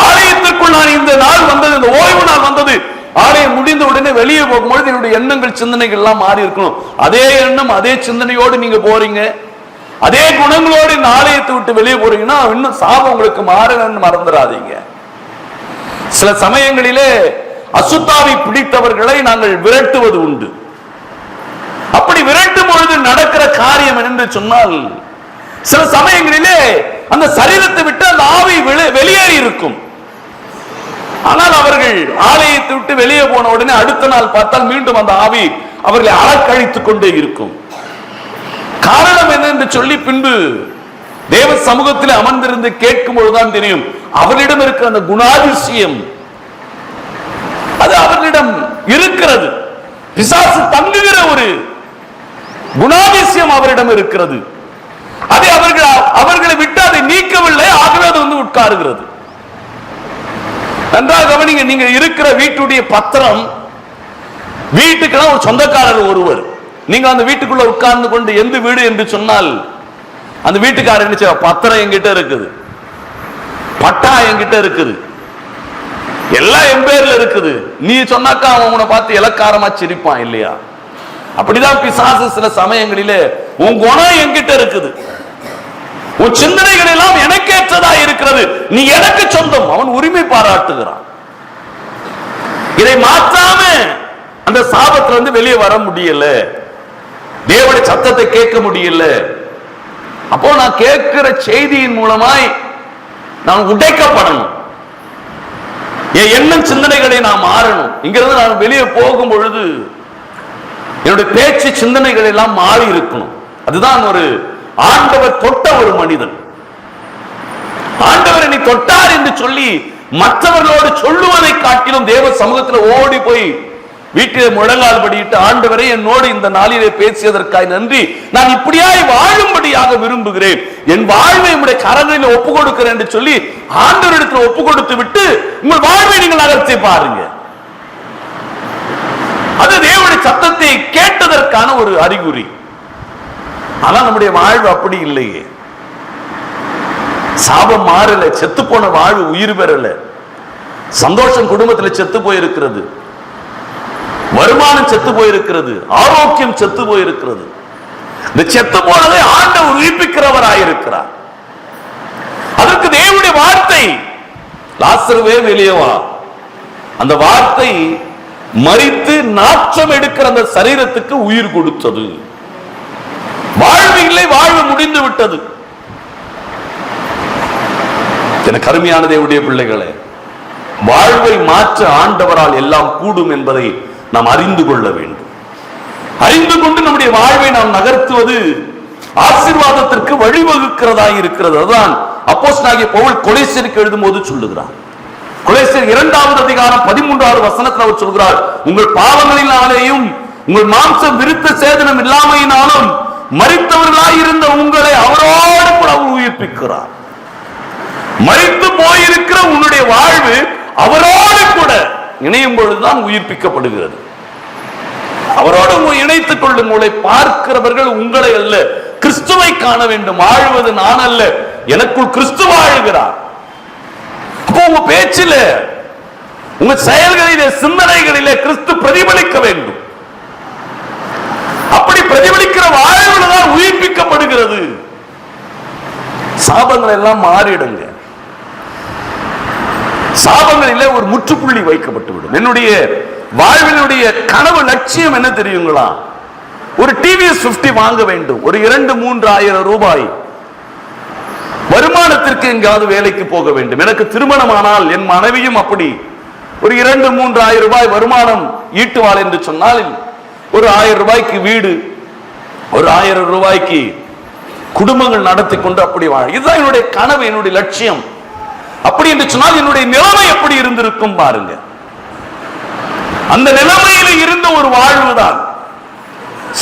ஆலயத்திற்குள் நான் இந்த நாள் வந்தது, இந்த ஓய்வு நாள் வந்தது, ஆலயம் முடிந்த உடனே வெளியே போகும்பொழுது என்னுடைய எண்ணங்கள் சிந்தனைகள் எல்லாம் மாறி இருக்கணும். அதே எண்ணம் அதே சிந்தனையோடு நீங்க போறீங்க, அதே குணங்களோடு இந்த ஆலயத்தை விட்டு வெளியே போறீங்கன்னா இன்னும் சாபம் உங்களுக்கு மாறலன்னு மறந்துடாதீங்க. சில சமயங்களிலே அசுத்தாவி பிடித்தவர்களை நாங்கள் விரட்டுவது உண்டு. அப்படி விரட்டும் பொழுது நடக்கிற காரியம் என்று சொன்னால், சில சமயங்களிலே அந்த சரீரத்தை விட்டு அந்த ஆவி வெளியேறி இருக்கும். ஆனால் அவர்கள் ஆலயத்தை விட்டு வெளியே போன உடனே அடுத்த நாள் பார்த்தால் மீண்டும் அந்த ஆவி அவர்களை அலக்கழித்துக் கொண்டே இருக்கும். காரணம் என்ன என்று சொல்லி பின்பு தேவ சமூகத்தில் அமர்ந்திருந்து கேட்கும் பொழுதுதான் தெரியும், அவரிடம் இருக்கிற அந்த குணாதிசயம் அது அவர்களிடம் இருக்கிறது. பிசாசு தங்குகிற ஒரு குணாதிசயம் அவரிடம் இருக்கிறது. அதை அவர்களை விட்டு அதை நீக்கவில்லை, ஆகவே அது வந்து உட்காருகிறது. நன்றாக கவனிங்க. நீங்க இருக்கிற வீட்டுடைய பத்திரம், வீட்டுக்கெல்லாம் ஒரு சொந்தக்காரர் ஒருவர், நீங்க அந்த வீட்டுக்குள்ள உட்கார்ந்து கொண்டு எந்த வீடு என்று சொன்னால் அந்த வீட்டுக்காரர் என்ன, பத்திரம் என்கிட்ட இருக்குது, பட்டா என்கிட்ட இருக்குது, எல்லாம் என் பேர்ல இருக்குது, நீ சொன்னாக்கா அவன் உன்னை பார்த்து இலக்காரமா சிரிப்பான் இல்லையா? அப்படிதான் பிசாசு சில சமயங்களிலே உன் குணம் என்கிட்ட இருக்குது, உன் சிந்தனைகள் எல்லாம் எனக்கேற்றதா இருக்கிறது, நீ எனக்கு சொந்தம், அவன் உரிமை பாராட்டுகிறான். இதை மாற்றாம அந்த சாபத்துல இருந்து வெளியே வர முடியல, தேவனுடைய சத்தத்தை கேட்க முடியல. அப்போ நான் கேட்கிற செய்தியின் மூலமாய் நான் உடைக்கப்படணும், என் எண்ணம் சிந்தனைகளை நான் மாறணும். இங்கிருந்து நான் வெளியே போகும் பொழுது என்னுடைய பேச்சு சிந்தனைகள் எல்லாம் மாறி இருக்கணும். அதுதான் ஒரு ஆண்டவர் தொட்ட ஒரு மனிதன். ஆண்டவர் என்னை தொட்டார் என்று சொல்லி மற்றவர்களோடு சொல்லுவதை காட்டிலும் தேவ சமூகத்தில் ஓடி போய் வீட்டிலே முழங்கால் படியிட்டு, ஆண்டவரே என்னோடு இந்த நாளிலே பேசியதற்காக நன்றி, நான் இப்படியாய் வாழும்படியாக விரும்புகிறேன், என் வாழ்வை உங்களுடைய கரங்களில் ஒப்பு கொடுக்கிறேன் என்று சொல்லி ஆண்டவரிடத்தில் ஒப்பு கொடுத்து விட்டு உங்கள் வாழ்வை நீங்கள் நகர்த்தி பாருங்க. அது தேவனுடைய சத்தத்தை கேட்டதற்கான ஒரு அறிகுறி. ஆனால் நம்முடைய வாழ்வு அப்படி இல்லையே. சாபம் மாறல, செத்து போன வாழ்வு உயிர் பெறல, சந்தோஷம் குடும்பத்தில் செத்து போயிருக்கிறது, வருமானம் செத்து போயிருக்கிறது, ஆரோக்கியம் செத்து போயிருக்கிறது. இந்த செத்து போனதை ஆண்டவர் உயிர்ப்பிக்கிறவராயிருக்கிறார். அதற்கு தேவனுடைய வார்த்தை, லாசருவே வெளியே வா, அந்த வார்த்தை மரித்து நாற்றம் எடுக்கிற அந்த சரீரத்துக்கு உயிர் கொடுத்தது. வாழ்வு இல்லை, வாழ்வு முடிந்து விட்டது. எனக்கு அருமையான தேவனுடைய பிள்ளைகளே, வாழ்வை மாற்ற ஆண்டவரால் எல்லாம் கூடும் என்பதை நாம் அறிந்து கொள்ள வேண்டும். அறிந்து கொண்டு நம்முடைய வாழ்வை நாம் நகர்த்துவது ஆசீர்வாதத்திற்கு வழிவகுக்கிறதா இருக்கிறது. அதுதான் அப்போஸ்தலனாகிய பவுல் கொலோசியருக்கு எழுதும் போது சொல்லுகிறார். கொலோசியர் 2வது அதிகாரம் 13வது வசனத்தில் அவர் சொல்கிறார், உங்கள் பாவங்களினாலேயும் உங்கள் மாம்சம் விருத்த சேதனம் இல்லாமையினாலும் மரித்தவர்களாய் இருந்த உங்களை அவரோடு கூட உயிர்ப்பிக்கிறார். மரித்து போயிருக்கிற உன்னுடைய வாழ்வு அவரோடு கூட இணையும் பொழுதுதான் உயிர்ப்பிக்கப்படுகிறது. அவரோடு இணைத்துக் கொள்ளும். உங்களை பார்க்கிறவர்கள் உங்களை அல்ல, கிறிஸ்துவை காண வேண்டும். வாழ்வது நான் அல்ல, எனக்குள் கிறிஸ்து வாழுகிறார். அப்போ உங்க பேச்சில, உங்க செயல்களிலே, சிந்தனைகளிலே கிறிஸ்து பிரதிபலிக்க வேண்டும். அப்படி பிரதிபலிக்கிற வாழ்வுதான் உயிர்ப்பிக்கப்படுகிறது. சாபங்கள் எல்லாம் மாறிடுங்க. சாபங்களிலே ஒரு முற்றுப்புள்ளி வைக்கப்பட்டுவிடும். என்னுடைய வாழ்வினுடைய கனவு லட்சியம் என்ன தெரியுங்களா? ஒரு டிவிஎஸ் 50 வாங்க வேண்டும். ஒரு 2-3 ஆயிரம் ரூபாய் வருமானத்திற்கு எங்காவது வேலைக்கு போக வேண்டும். எனக்கு திருமணமானால் என் மனைவியும் அப்படி ஒரு 2-3 ஆயிரம் ரூபாய் வருமானம் ஈட்டுவாள் என்று சொன்னால், ஒரு 1000 ரூபாய்க்கு வீடு, ஒரு 1000 ரூபாய்க்கு குடும்பங்கள் நடத்தி கொண்டு அப்படி வாழ. இதுதான் என்னுடைய கனவு, என்னுடைய லட்சியம். அப்படி என்று சொன்னால் என்னுடைய நிலைமை எப்படி இருந்திருக்கும் பாருங்க. அந்த நிலைமையில் இருந்த ஒரு வாழ்வுதான்.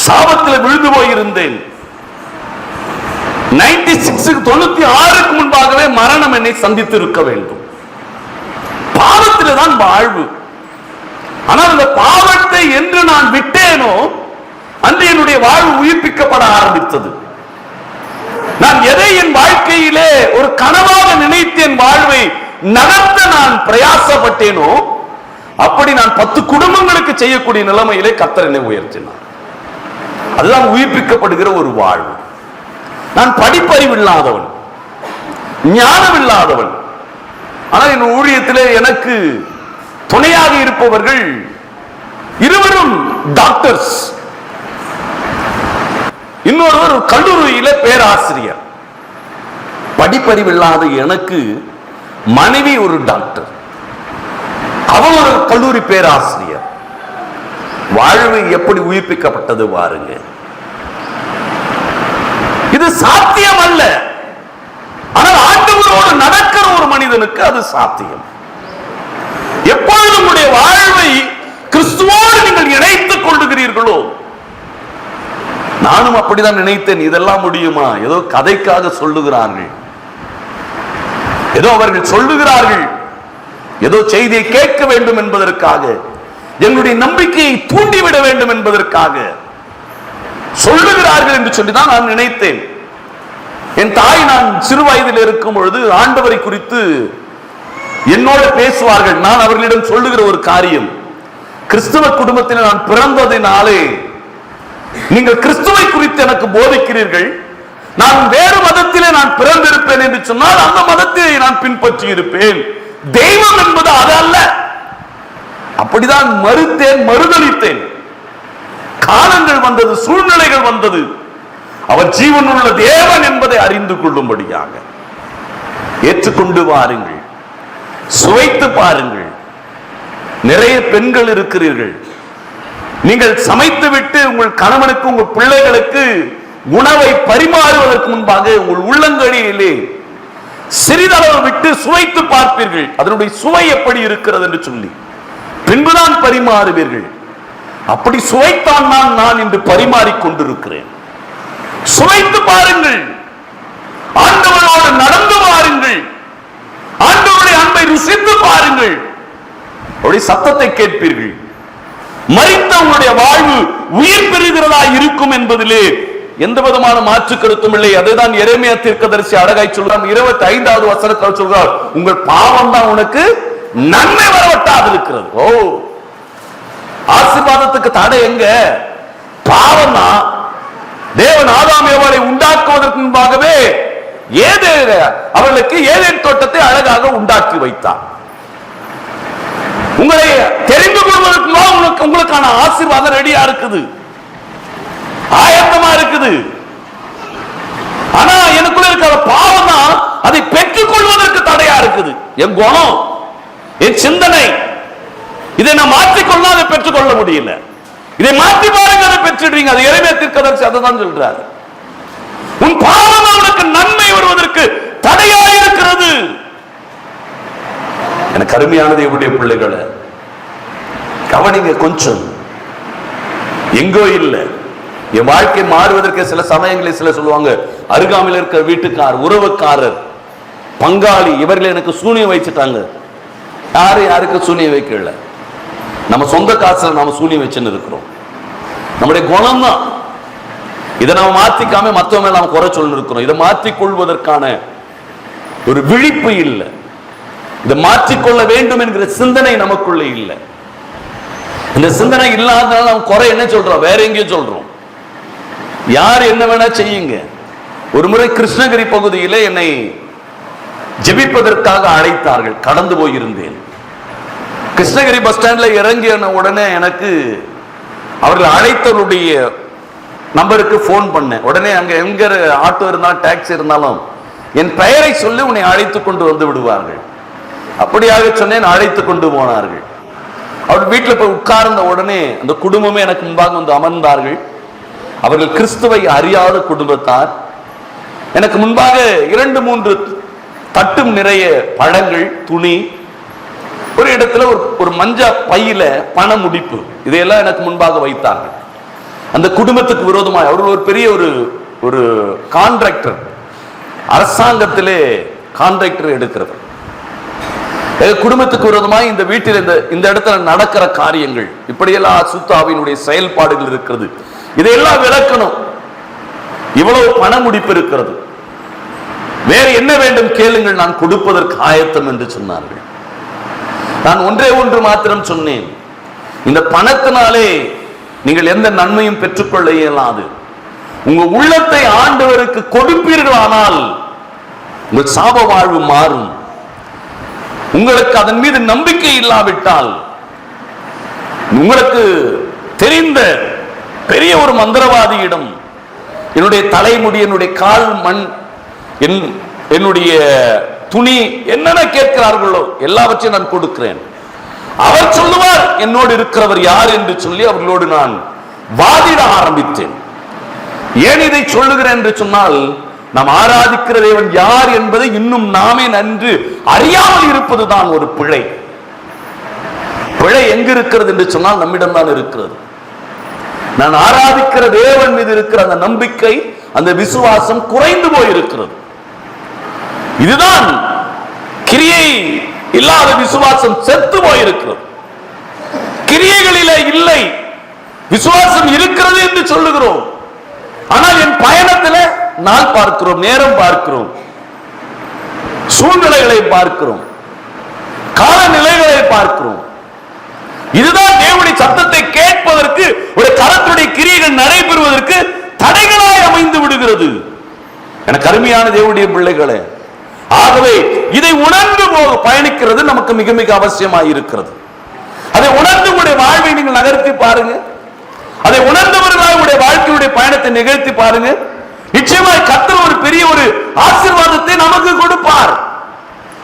சாபத்தில் விழுந்து போயிருந்தேன். 96 முன்பாகவே மரணம் என்னை சந்தித்து இருக்க வேண்டும். பாவத்தில் தான் வாழ்வு. ஆனால் அந்த பாவத்தை என்று நான் விட்டேனோ அன்று என்னுடைய வாழ்வு உயிர்ப்பிக்கப்பட ஆரம்பித்தது. நான் எதை என் வாழ்க்கையிலே ஒரு கனவாக நினைத்து என் வாழ்வை நடத்த நான் பிரயாசப்பட்டேனோ அப்படி நான் 10 குடும்பங்களுக்கு செய்யக்கூடிய நிலைமையிலே கர்த்தர் என்னை உயர்த்தினார். அதுதான் உயிர்ப்பிக்கப்படுகிற ஒரு வாழ்வு. நான் படிப்பறிவில்லாதவன், ஞானமில்லாதவன். ஆனால் என் ஊழியத்திலே எனக்கு துணையாக இருப்பவர்கள் இருவரும் டாக்டர்ஸ். இன்னொருவர் கல்லூரியில பேராசிரியர். படிப்பறிவில்லாத எனக்கு மனைவி ஒரு டாக்டர், அவன் ஒரு கல்லூரி பேராசிரியர். வாழ்வு எப்படி உயிர்ப்பிக்கப்பட்டது பாருங்க. இது சாத்தியம் அல்ல, ஆனால் ஆண்டவரோடு நடக்கிற ஒரு மனிதனுக்கு அது சாத்தியம். எப்பொழுது உங்களுடைய வாழ்வை கிறிஸ்துவோடு நீங்கள் இணைத்துக் கொள்ளுகிறீர்களோ, நானும் அப்படிதான் நினைத்தேன். இதெல்லாம் முடியுமா? ஏதோ கதைக்காக சொல்லுகிறார்கள், ஏதோ அவர்கள் சொல்லுகிறார்கள், ஏதோ செய்தியை கேட்க வேண்டும் என்பதற்காக, எங்களுடைய நம்பிக்கையை தூண்டிவிட வேண்டும் என்பதற்காக சொல்லுகிறார்கள் என்று சொல்லிதான் நான் நினைத்தேன். என் தாய் நான் சிறு வயதில் இருக்கும் பொழுது ஆண்டவரை குறித்து என்னோடு பேசுவார்கள். நான் அவர்களிடம் சொல்லுகிற ஒரு காரியம், கிறிஸ்தவ குடும்பத்தில் நான் பிறந்ததினாலே நீங்கள் கிறிஸ்துவை குறித்து எனக்கு போதிக்கிறீர்கள், நான் வேறு மதத்திலே நான் பிறந்திருப்பேன் என்று சொன்னால் அந்த மதத்தை நான் பின்பற்றி இருப்பேன். தெய்வம் என்பது அது அல்ல. அப்படிதான் மறுத்தேன், மறுதளித்தேன். காலங்கள் வந்தது, சூழ்நிலைகள் வந்தது, அவர் ஜீவனுள்ள தேவன் என்பதை அறிந்து கொள்ளும்படியாக. ஏற்றுக்கொண்டு வாருங்கள், சுவைத்து பாருங்கள். நிறைய பெண்கள் இருக்கிறீர்கள், நீங்கள் சமைத்து விட்டு உங்கள் கணவனுக்கு, உங்கள் பிள்ளைகளுக்கு உணவை பரிமாறுவதற்கு முன்பாக உங்கள் உள்ளங்களிலே சிறிதளவு விட்டு சுவைத்து பார்ப்பீர்கள், அதனுடைய சுவை எப்படி இருக்கிறது என்று சொல்லி பின்புதான் பரிமாறுவீர்கள். அப்படி சுவைத்தான் நான் இன்று பரிமாறிக் கொண்டிருக்கிறேன். சுவைத்து பாருங்கள், ஆண்டவரோடு நடந்து பாருங்கள், ஆண்டவருடைய அன்பை ருசித்து பாருங்கள், அவருடைய சத்தத்தை கேட்பீர்கள். மரித்த உங்களுடைய வாழ்வு உயிர் பெறுகிறதா இருக்கும் என்பதிலே எந்த விதமான மாற்று கருத்தும் இல்லை. அதுதான் எரேமியா தீர்க்கதரிசி அழகாய் சொல்றார். 25வது வசனத்தில் சொல்றார், உங்கள் பாவம் தான் உனக்கு நன்மை வரவட்டாது இருக்கிறது. ஓ, ஆசீர்வாதத்துக்கு தடை எங்க? பாவம் தான். தேவன் ஆதாம் ஏவாளை உண்டாக்குவதற்கு முன்பாகவே அவர்களுக்கு ஏதேன் தோட்டத்தை அழகாக உண்டாக்கி வைத்தார். உங்களை தெரிந்து கொள்வதற்கு உங்களுக்கான ஆசீர்வாதம் ரெடியா இருக்குது, ஆயத்தமா இருக்குது. ஆனா எனக்குள்ள இருக்கிற பாவம் தான் அதை பெற்றுக் கொள்வதற்கு தடையா இருக்குது. என் குணம், என் சிந்தனை, இதை நான் மாற்றிக்கொள்ள அதை பெற்றுக்கொள்ள முடியல. இதை மாற்றி பாருங்க, அதை பெற்றுடுறீங்க. அது எரேமியா தீர்க்கதரிசி அதான் சொல்றாரு. உன் பாவம் அவனுக்கு நன்மை வருவதற்கு தடையா இருக்கிறது. எனக்கு அருமையானது என்னுடைய பிள்ளைகளை கவனிங்க. கொஞ்சம் எங்கோ இல்லை, என் வாழ்க்கை மாறுவதற்கு சில சமயங்களில் சில சொல்லுவாங்க, அருகாமையில் இருக்கிற வீட்டுக்கார், உறவுக்காரர், பங்காளி, இவர்கள் எனக்கு சூனியம் வச்சுட்டாங்க. யாருக்கு சூனியம் வைக்கல, நம்ம சொந்த காசுல நாம சூனியம் வச்சுன்னு இருக்கிறோம். நம்முடைய குணம் தான். இதை நம்ம மாத்திக்காம மற்றவங்க நாம் குறை சொல்லி இருக்கிறோம். இதை மாற்றிக்கொள்வதற்கான ஒரு விழிப்பு இல்லை, இதை மாற்றிக்கொள்ள வேண்டும் என்கிற சிந்தனை நமக்குள்ள இல்லை. இந்த சிந்தனை இல்லாதனால நாம் குறை என்ன சொல்றோம், வேற எங்கேயும் சொல்றோம். யார் என்ன வேணா செய்யுங்க. ஒரு முறை கிருஷ்ணகிரி பகுதியிலே என்னை ஜெபிப்பதற்காக அழைத்தார்கள். கடந்து போயிருந்தேன். கிருஷ்ணகிரி பஸ் ஸ்டாண்ட்ல இறங்கிய உடனே எனக்கு அவர்கள் அழைத்தவருடைய நம்பருக்கு போன் பண்ணேன். உடனே அங்க எங்க ஆட்டோ இருந்தாலும் டாக்ஸி இருந்தாலும் என் பெயரை சொல்லி உன்னை அழைத்து கொண்டு வந்து விடுவார்கள். அப்படியாக சொன்னேன். அழைத்து கொண்டு போனார்கள். அவர் வீட்டில் போய் உட்கார்ந்த உடனே அந்த குடும்பமே எனக்கு முன்பாக வந்து அமர்ந்தார்கள். அவர்கள் கிறிஸ்துவை அறியாத குடும்பத்தார். எனக்கு முன்பாக 2-3 தட்டும் நிறைய பழங்கள், துணி, ஒரு இடத்துல ஒரு மஞ்ச பையில பண முடிப்பு, இதையெல்லாம் எனக்கு முன்பாக வைத்தார்கள். அந்த குடும்பத்துக்கு விரோதமாக அவர்கள் ஒரு பெரிய ஒரு கான்ட்ராக்டர், அரசாங்கத்திலே கான்ட்ராக்டர் எடுக்கிறவர். குடும்பத்துக்கு விரோதமாக இந்த வீட்டில் இந்த இடத்துல நடக்கிற காரியங்கள், இப்படியெல்லாம் அசுத்தாவினுடைய செயல்பாடுகள் இருக்கிறது. இதையெல்லாம் விளக்கணும். இவ்வளவு பண முடிப்பு இருக்கிறது, வேற என்ன வேண்டும் கேளுங்கள், நான் கொடுப்பதற்கு ஆயத்தம் என்று சொன்னார்கள். நான் ஒன்றே ஒன்று மாத்திரம் சொன்னேன், இந்த பணத்தினாலே நீங்கள் எந்த நன்மையும் பெற்றுக்கொள்ள இயலாது. உங்க உள்ளத்தை ஆண்டவருக்கு கொடுப்பீர்களானால் உங்கள் சாப வாழ்வு மாறும். உங்களுக்கு அதன் மீது நம்பிக்கை இல்லாவிட்டால், உங்களுக்கு தெரிந்த பெரிய ஒரு மந்திரவாதியிடம் என்னுடைய தலைமுடி, என்னுடைய கால் மண், என்னுடைய துணி என்னென்ன கேட்கிறார்களோ எல்லாவற்றையும் நான் கொடுக்கிறேன். அவர் சொல்லுவார் என்னோடு இருக்கிறவர் யார் என்று சொல்லி அவர்களோடு நான் வாதிட ஆரம்பித்தேன். ஏன் இதை சொல்லுகிறேன் என்று சொன்னால், நாம் ஆராதிக்கிற தேவன் யார் என்பதை இன்னும் நாமே நன்கு அறியாமல் இருப்பதுதான் ஒரு பிழை. பிழை எங்கு இருக்கிறது என்று சொன்னால் நம்மிடம் தான் இருக்கிறது. நான் ஆராதிக்கிற தேவன் மீது இருக்கிற அந்த நம்பிக்கை, அந்த விசுவாசம் குறைந்து போயிருக்கிறது. இதுதான் கிரியை இல்லாத விசுவாசம், செத்து போயிருக்கிறது. கிரியைகளிலே இல்லை, விசுவாசம் இருக்கிறது என்று சொல்லுகிறோம். ஆனால் என் பயணத்தில் நாள் பார்க்கிறோம், நேரம் பார்க்கிறோம், சூழ்நிலைகளை பார்க்கிறோம், காலநிலைகளை பார்க்கிறோம். இதுதான் தேவனுடைய சத்தத்தை கேட்பதற்கு, ஒரு கரத்துடைய கிரியைகள் நடைபெறுவதற்கு தடைகளாய் அமைந்து விடுகிறது. எனக்கு அருமையான தேவனுடைய பிள்ளைகளே, ஆகவே இதை உணர்ந்து பயணிக்கிறது நமக்கு மிக மிக அவசியமாக இருக்கிறது. அதை உணர்ந்து உங்களுடைய வாழ்வை நீங்கள் நகர்த்தி பாருங்க. அதை உணர்ந்தவர்களாக உங்களுடைய வாழ்க்கையுடைய பயணத்தை நிகழ்த்தி பாருங்க. நிச்சயமாய் கர்த்தர் ஒரு பெரிய ஒரு ஆசீர்வாதத்தை நமக்கு கொடுப்பார்.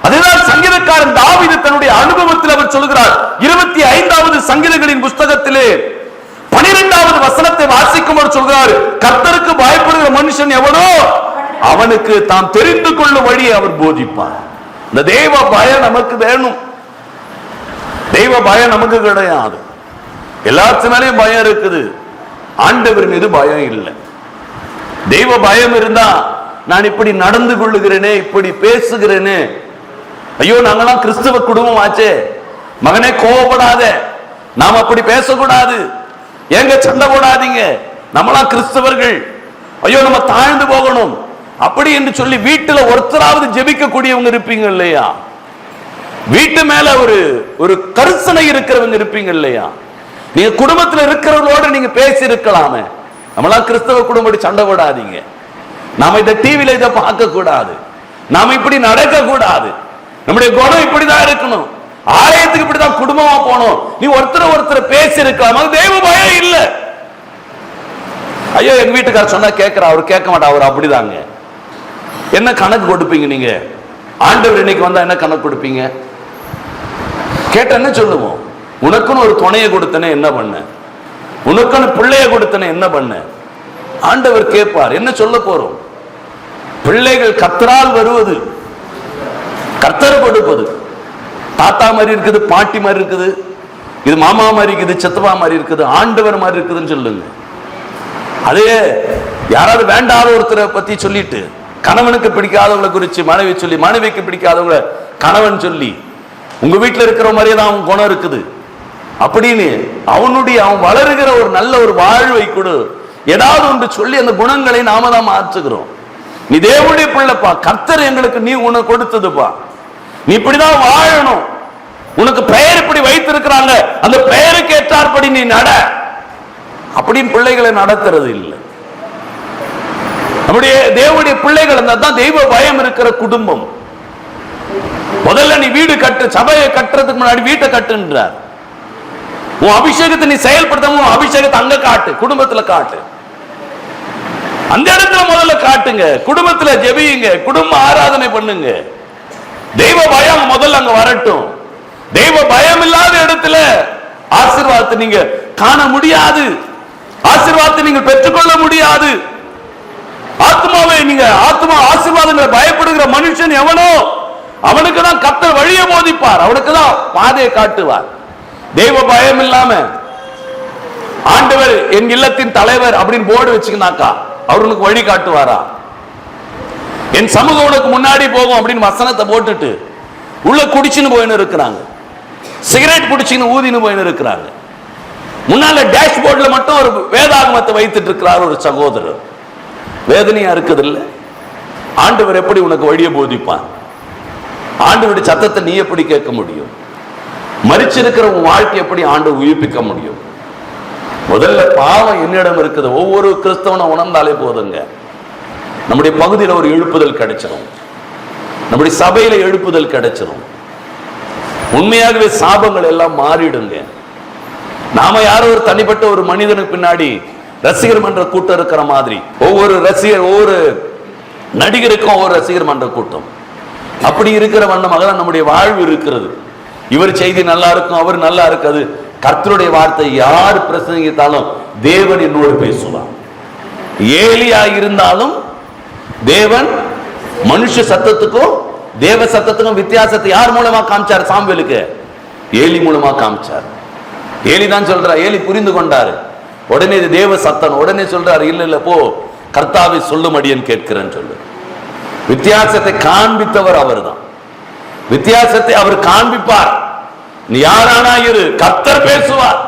அதுதான் சங்கீதக்காரன் தாவீது தன்னுடைய அனுபவத்தில் அவர் சொல்கிறார். 25வது சங்கீதங்களின் புஸ்தகத்திலே 12வது வசனத்தை வாசிக்கும் போது சொல்கிறார், கர்த்தருக்கு பயப்படுகிற மனுஷன் எவனோ அவனுக்கு தாம் தெரிந்து கொள்ளும் வழியை அவர் போதிப்பார். இந்த தெய்வ பயம் நமக்கு வேணும். தெய்வ பயம் நமக்கு கிடையாது. எல்லாத்தினாலையும் பயம் இருக்குது, ஆண்டவர் மீது பயம் இல்லை. தெய்வ பயம் இருந்தா நான் இப்படி நடந்து கொள்ளுகிறேனே, இப்படி பேசுகிறேனே, ஐயோ நாங்களாம் கிறிஸ்தவ குடும்பம் ஆச்சே, மகனே கோபப்படாத, நாம் அப்படி பேசக்கூடாது, எங்க சண்டை போடாதீங்க, நம்மளாம் கிறிஸ்தவர்கள், ஐயோ நம்ம தாழ்ந்து போகணும் அப்படி என்று சொல்லி வீட்டுல ஒருத்தராவது ஜெபிக்க கூடியவங்க இருப்பீங்க இல்லையா? வீட்டு மேல ஒரு கரிசனை இருக்கிறவங்க இருப்பீங்க இல்லையா? நீங்க குடும்பத்தில் இருக்கிறவங்களோட நீங்க பேசி இருக்கலாமே, நம்மளாம் கிறிஸ்தவ குடும்பம் சண்டை போடாதீங்க, நாம இந்த டிவியில இதை பார்க்க கூடாது, நாம இப்படி நடக்க கூடாது, நம்முடைய குணம் இப்படிதான் இருக்கணும், ஆலயத்துக்கு இப்படிதான் குடும்பமா போனோம், நீ ஒருத்தர் பேசி இருக்கலாம். அது தெய்வ பயம் இல்ல. ஐயோ எங்க வீட்டுக்காரர் சொன்னா கேட்கிற, அவர் கேட்க மாட்டா, அவர் அப்படிதாங்க. என்ன கணக்கு கொடுப்பீங்க நீங்க? ஆண்டவர் இன்னைக்கு வந்தா என்ன கணக்கு கொடுப்பீங்க? கேட்ட என்ன சொல்லுவோம்? உனக்குன்னு ஒரு துணையை கொடுத்தனே என்ன பண்ண, உனக்குன்னு பிள்ளைய கொடுத்தனே என்ன பண்ண? ஆண்டவர் கேட்பார். என்ன சொல்ல போறோம்? பிள்ளைகள் கர்த்தரால் வருவது, கர்த்தர் கொடுப்பது. தாத்தா மாதிரி இருக்குது, பாட்டி மாதிரி இருக்குது, இது மாமா மாதிரி இருக்குது, சித்தப்பா மாதிரி இருக்குது, ஆண்டவர் மாதிரி இருக்குதுன்னு சொல்லுங்க. அதே யாராவது வேண்டாத ஒருத்தரை பத்தி சொல்லிட்டு, கணவனுக்கு பிடிக்காதவங்களை குறித்து மனைவி சொல்லி, மனைவிக்கு பிடிக்காதவங்களை கணவன் சொல்லி, உங்க வீட்டில் இருக்கிற மாதிரியே தான் அவன் குணம் இருக்குது அப்படின்னு அவன் வளருகிற ஒரு நல்ல ஒரு வாழ்வை கொடு, ஏதாவது ஒன்று சொல்லி அந்த குணங்களை நாம தான் மாற்றுகிறோம். நீ தேவனுடைய பிள்ளைப்பா, கர்த்தர் எங்களுக்கு நீ உனக்கு கொடுத்ததுப்பா, நீ இப்படிதான் வாழணும், உனக்கு பெயர் இப்படி வைத்திருக்கிறாங்க, அந்த பெயருக்கு ஏற்றாற்படி நீ நட அப்படின்னு பிள்ளைகளை நடத்துறது இல்லை. நம்முடைய தேவனுடைய பிள்ளைகள் தான் தெய்வ பயம் இருக்கிற குடும்பம். முதல்ல நீ வீடு கட்டு, சபையை கட்டுறதுக்கு முன்னாடி வீட்டை கட்டுன்றார். உன் அபிஷேகத்தை நீ செயல்படுத்த, அபிஷேகத்தை அங்க காட்டு, குடும்பத்துல காட்டு, அந்த இடத்துல முதல்ல காட்டுங்க, குடும்பத்துல ஜெபியுங்க, குடும்ப ஆராதனை பண்ணுங்க, தெய்வ பயம் முதல்ல அங்க வரட்டும். தெய்வ பயம் இல்லாத இடத்துல ஆசீர்வாதத்தை நீங்க காண முடியாது, ஆசீர்வாதத்தை நீங்க பெற்றுக்கொள்ள முடியாது. ஆத்மாவை நீங்க ஆசீர்வாதங்களை பயப்படுகிற மனுஷன் எவனோ அவனுக்கு தான் கர்த்தர் வழியை போதிப்பார், அவனுக்கு தான் பாதையை காட்டுவார். தெய்வ பயம் இல்லாம ஆண்டவர் என் இல்லத்தின் தலைவர் அப்படின்னு போர்டு வச்சுக்கினாக்கா அவருக்கு வழி காட்டுவாரா? என் சமூகம் உனக்கு முன்னாடி போகும் அப்படின்னு வசனத்தை போட்டுட்டு உள்ள குடிச்சுன்னு போயின்னு இருக்கிறாங்க, சிகரெட் குடிச்சுன்னு ஊதின்னு போயின்னு இருக்கிறாங்க. முன்னால டேஷ்போர்ட்ல மட்டும் ஒரு வேதாகமத்தை வைத்துட்டு இருக்கிறார் ஒரு சகோதரர். வேதனையா இருக்குது இல்ல? ஆண்டவர் எப்படி உனக்கு வழியை போதிப்பான்? ஆண்டவருடைய சத்தத்தை நீ எப்படி கேட்க முடியும்? மரிச்சிருக்கிற உன் வாழ்க்கை எப்படி ஆண்டவர் உயிர்ப்பிக்க முடியும்? முதல்ல பாவம் என்னிடம் இருக்குது ஒவ்வொரு கிறிஸ்தவனை உணர்ந்தாலே போதுங்க, நம்முடைய பகுதியில் ஒரு எழுப்புதல் கிடைச்சிடும், நம்முடைய சபையில எழுப்புதல் கிடைச்சிடும். உண்மையாகவே சாபங்கள் எல்லாம் மாறிடுங்க. நாம யாரோ ஒரு தனிப்பட்ட ஒரு மனிதனுக்கு பின்னாடி ரசிகர் மன்ற கூட்டம் இருக்கிற மாதிரி ஒவ்வொரு நடிகருக்கும் ஒவ்வொரு ரசிகர் மன்ற கூட்டம், அப்படி இருக்கிற வண்ணமாக தான் நம்முடைய வாழ்வு இருக்கிறது. இவர் செய்தி நல்லா இருக்கும், அவர் நல்லா இருக்காது. கர்த்தருடைய வார்த்தை யார் பிரசங்கித்தாலும் தேவன் என்னோடு பேசுவார். ஏலியா இருந்தாலும் தேவன் மனுஷ சத்தத்துக்கும் தேவ சத்தத்துக்கும் வித்தியாசத்தை யார் மூலமா காமிச்சார்? சாமுவேலுக்கு ஏலி மூலமா காமிச்சார். ஏலி தான் சொல்றார், ஏலி புரிந்து கொண்டாரு. உடனே இது தேவ சத்தம், உடனே சொல்றாரு இல்ல இல்ல போ கர்த்தாவை சொல்லும்படியன்னு கேட்கிறேன்னு சொல்லு. வித்தியாசத்தை காண்பித்தவர் அவர் தான், வித்தியாசத்தை அவர் காண்பிப்பார். நீ யாரானா இரு, கர்த்தர் பேசுவார்,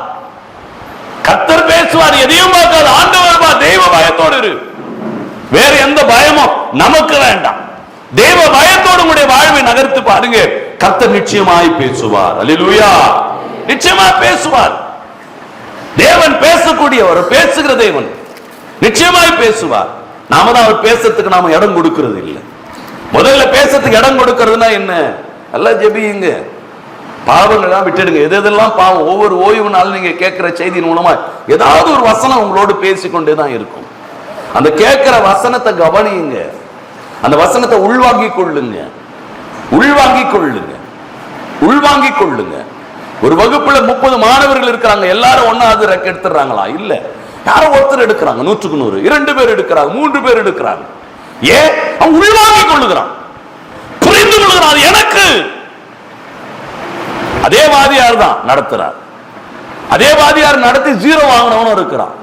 கர்த்தர் பேசுவார். எதையும் பார்க்காது, ஆண்டவர் பா, தெய்வ பயத்தோடு இரு. வேற எந்த பயமும் நமக்கு வேண்டாம். தெய்வ பயத்தோடு உடைய வாழ்வை நகர்த்து பாருங்க, கர்த்தர் நிச்சயமாய் பேசுவார். அல்லேலூயா, நிச்சயமாய் பேசுவார். தேவன் பேசக்கூடியவர், பேசுகிற தேவன் நிச்சயமாய் பேசுவார். நாம தான் அவர் பேசுறதுக்கு நாம இடம் கொடுக்கிறது இல்லை. முதல்ல பேசுறதுக்கு இடம் கொடுக்கிறதுனா என்ன? நல்லா ஜெபியுங்க, பாவங்கள்லாம் விட்டுடுங்க. எதெல்லாம் பாவம் ஒவ்வொரு ஓய்வு நாள் நீங்க கேட்கிற செய்தியின் மூலமா ஏதாவது ஒரு வசனம் உங்களோடு பேசிக்கொண்டே தான் இருக்கும். அந்த கேட்கிற வசனத்தை கவனியுங்க, அந்த வசனத்தை உள்வாங்கிக் கொள்ளுங்க, உள்வாங்கிக் கொள்ளுங்க, உள்வாங்கிக் கொள்ளுங்க. ஒரு வகுப்புல 30 மாணவர்கள் இருக்கிறாங்க, எல்லாரும் ஒன்னாவது எடுத்துறாங்களா? இல்ல, யாரோ ஒருத்தர் எடுக்கிறாங்க, 100க்கு 100, 2 பேர் எடுக்கிறாங்க, 3 பேர் எடுக்கிறாங்க. ஏன்? அவன் உள்வாங்கிக் கொள்ளுகிறான், புரிந்து கொள்ளுகிறான். எனக்கு அதே வாதியார் தான் நடத்துறார், அதே வாதியார் நடத்தி 0 வாங்கினவனும் இருக்கிறான்.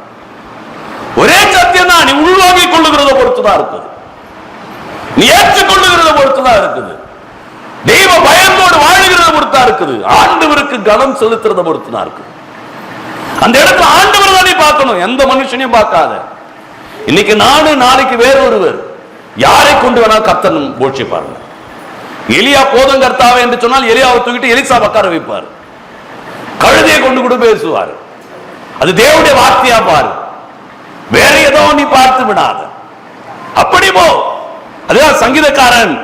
ஒரே சத்தியம் தான், நீ உள்வாங்கிக் கொள்ளுகிறத பொறுத்துதான் இருக்குது, நீ ஏற்றுக்கொள்ளுகிறத பொறுத்துதான் இருக்குது, தெய்வ பயத்தோடு வாழுகிறத பொறுத்தா இருக்குது, ஆண்டவருக்கு கனம் செலுத்துறத பொறுத்துதான் இருக்குது. அந்த இடத்துல ஆண்டவர் தானே பார்க்கணும், எந்த மனுஷனையும் பார்க்காத. இன்னைக்கு நானு, நாளைக்கு வேற ஒருவர், யாரை கொண்டு வேணா கர்த்தர் போஷிப்பாருங்க. எலியா போதும் கர்த்தாவே என்று சொன்னால் எலியாவை தூக்கிட்டு எலிசா உட்கார வைப்பார், கழுதையை கொண்டு கூட பேசுவார். அது தேவனுடைய வார்த்தையா பாரு, வேற ஏதோ நீ பார்த்து விடாத, அப்படி போ. அதுதான் சங்கீதக்காரன்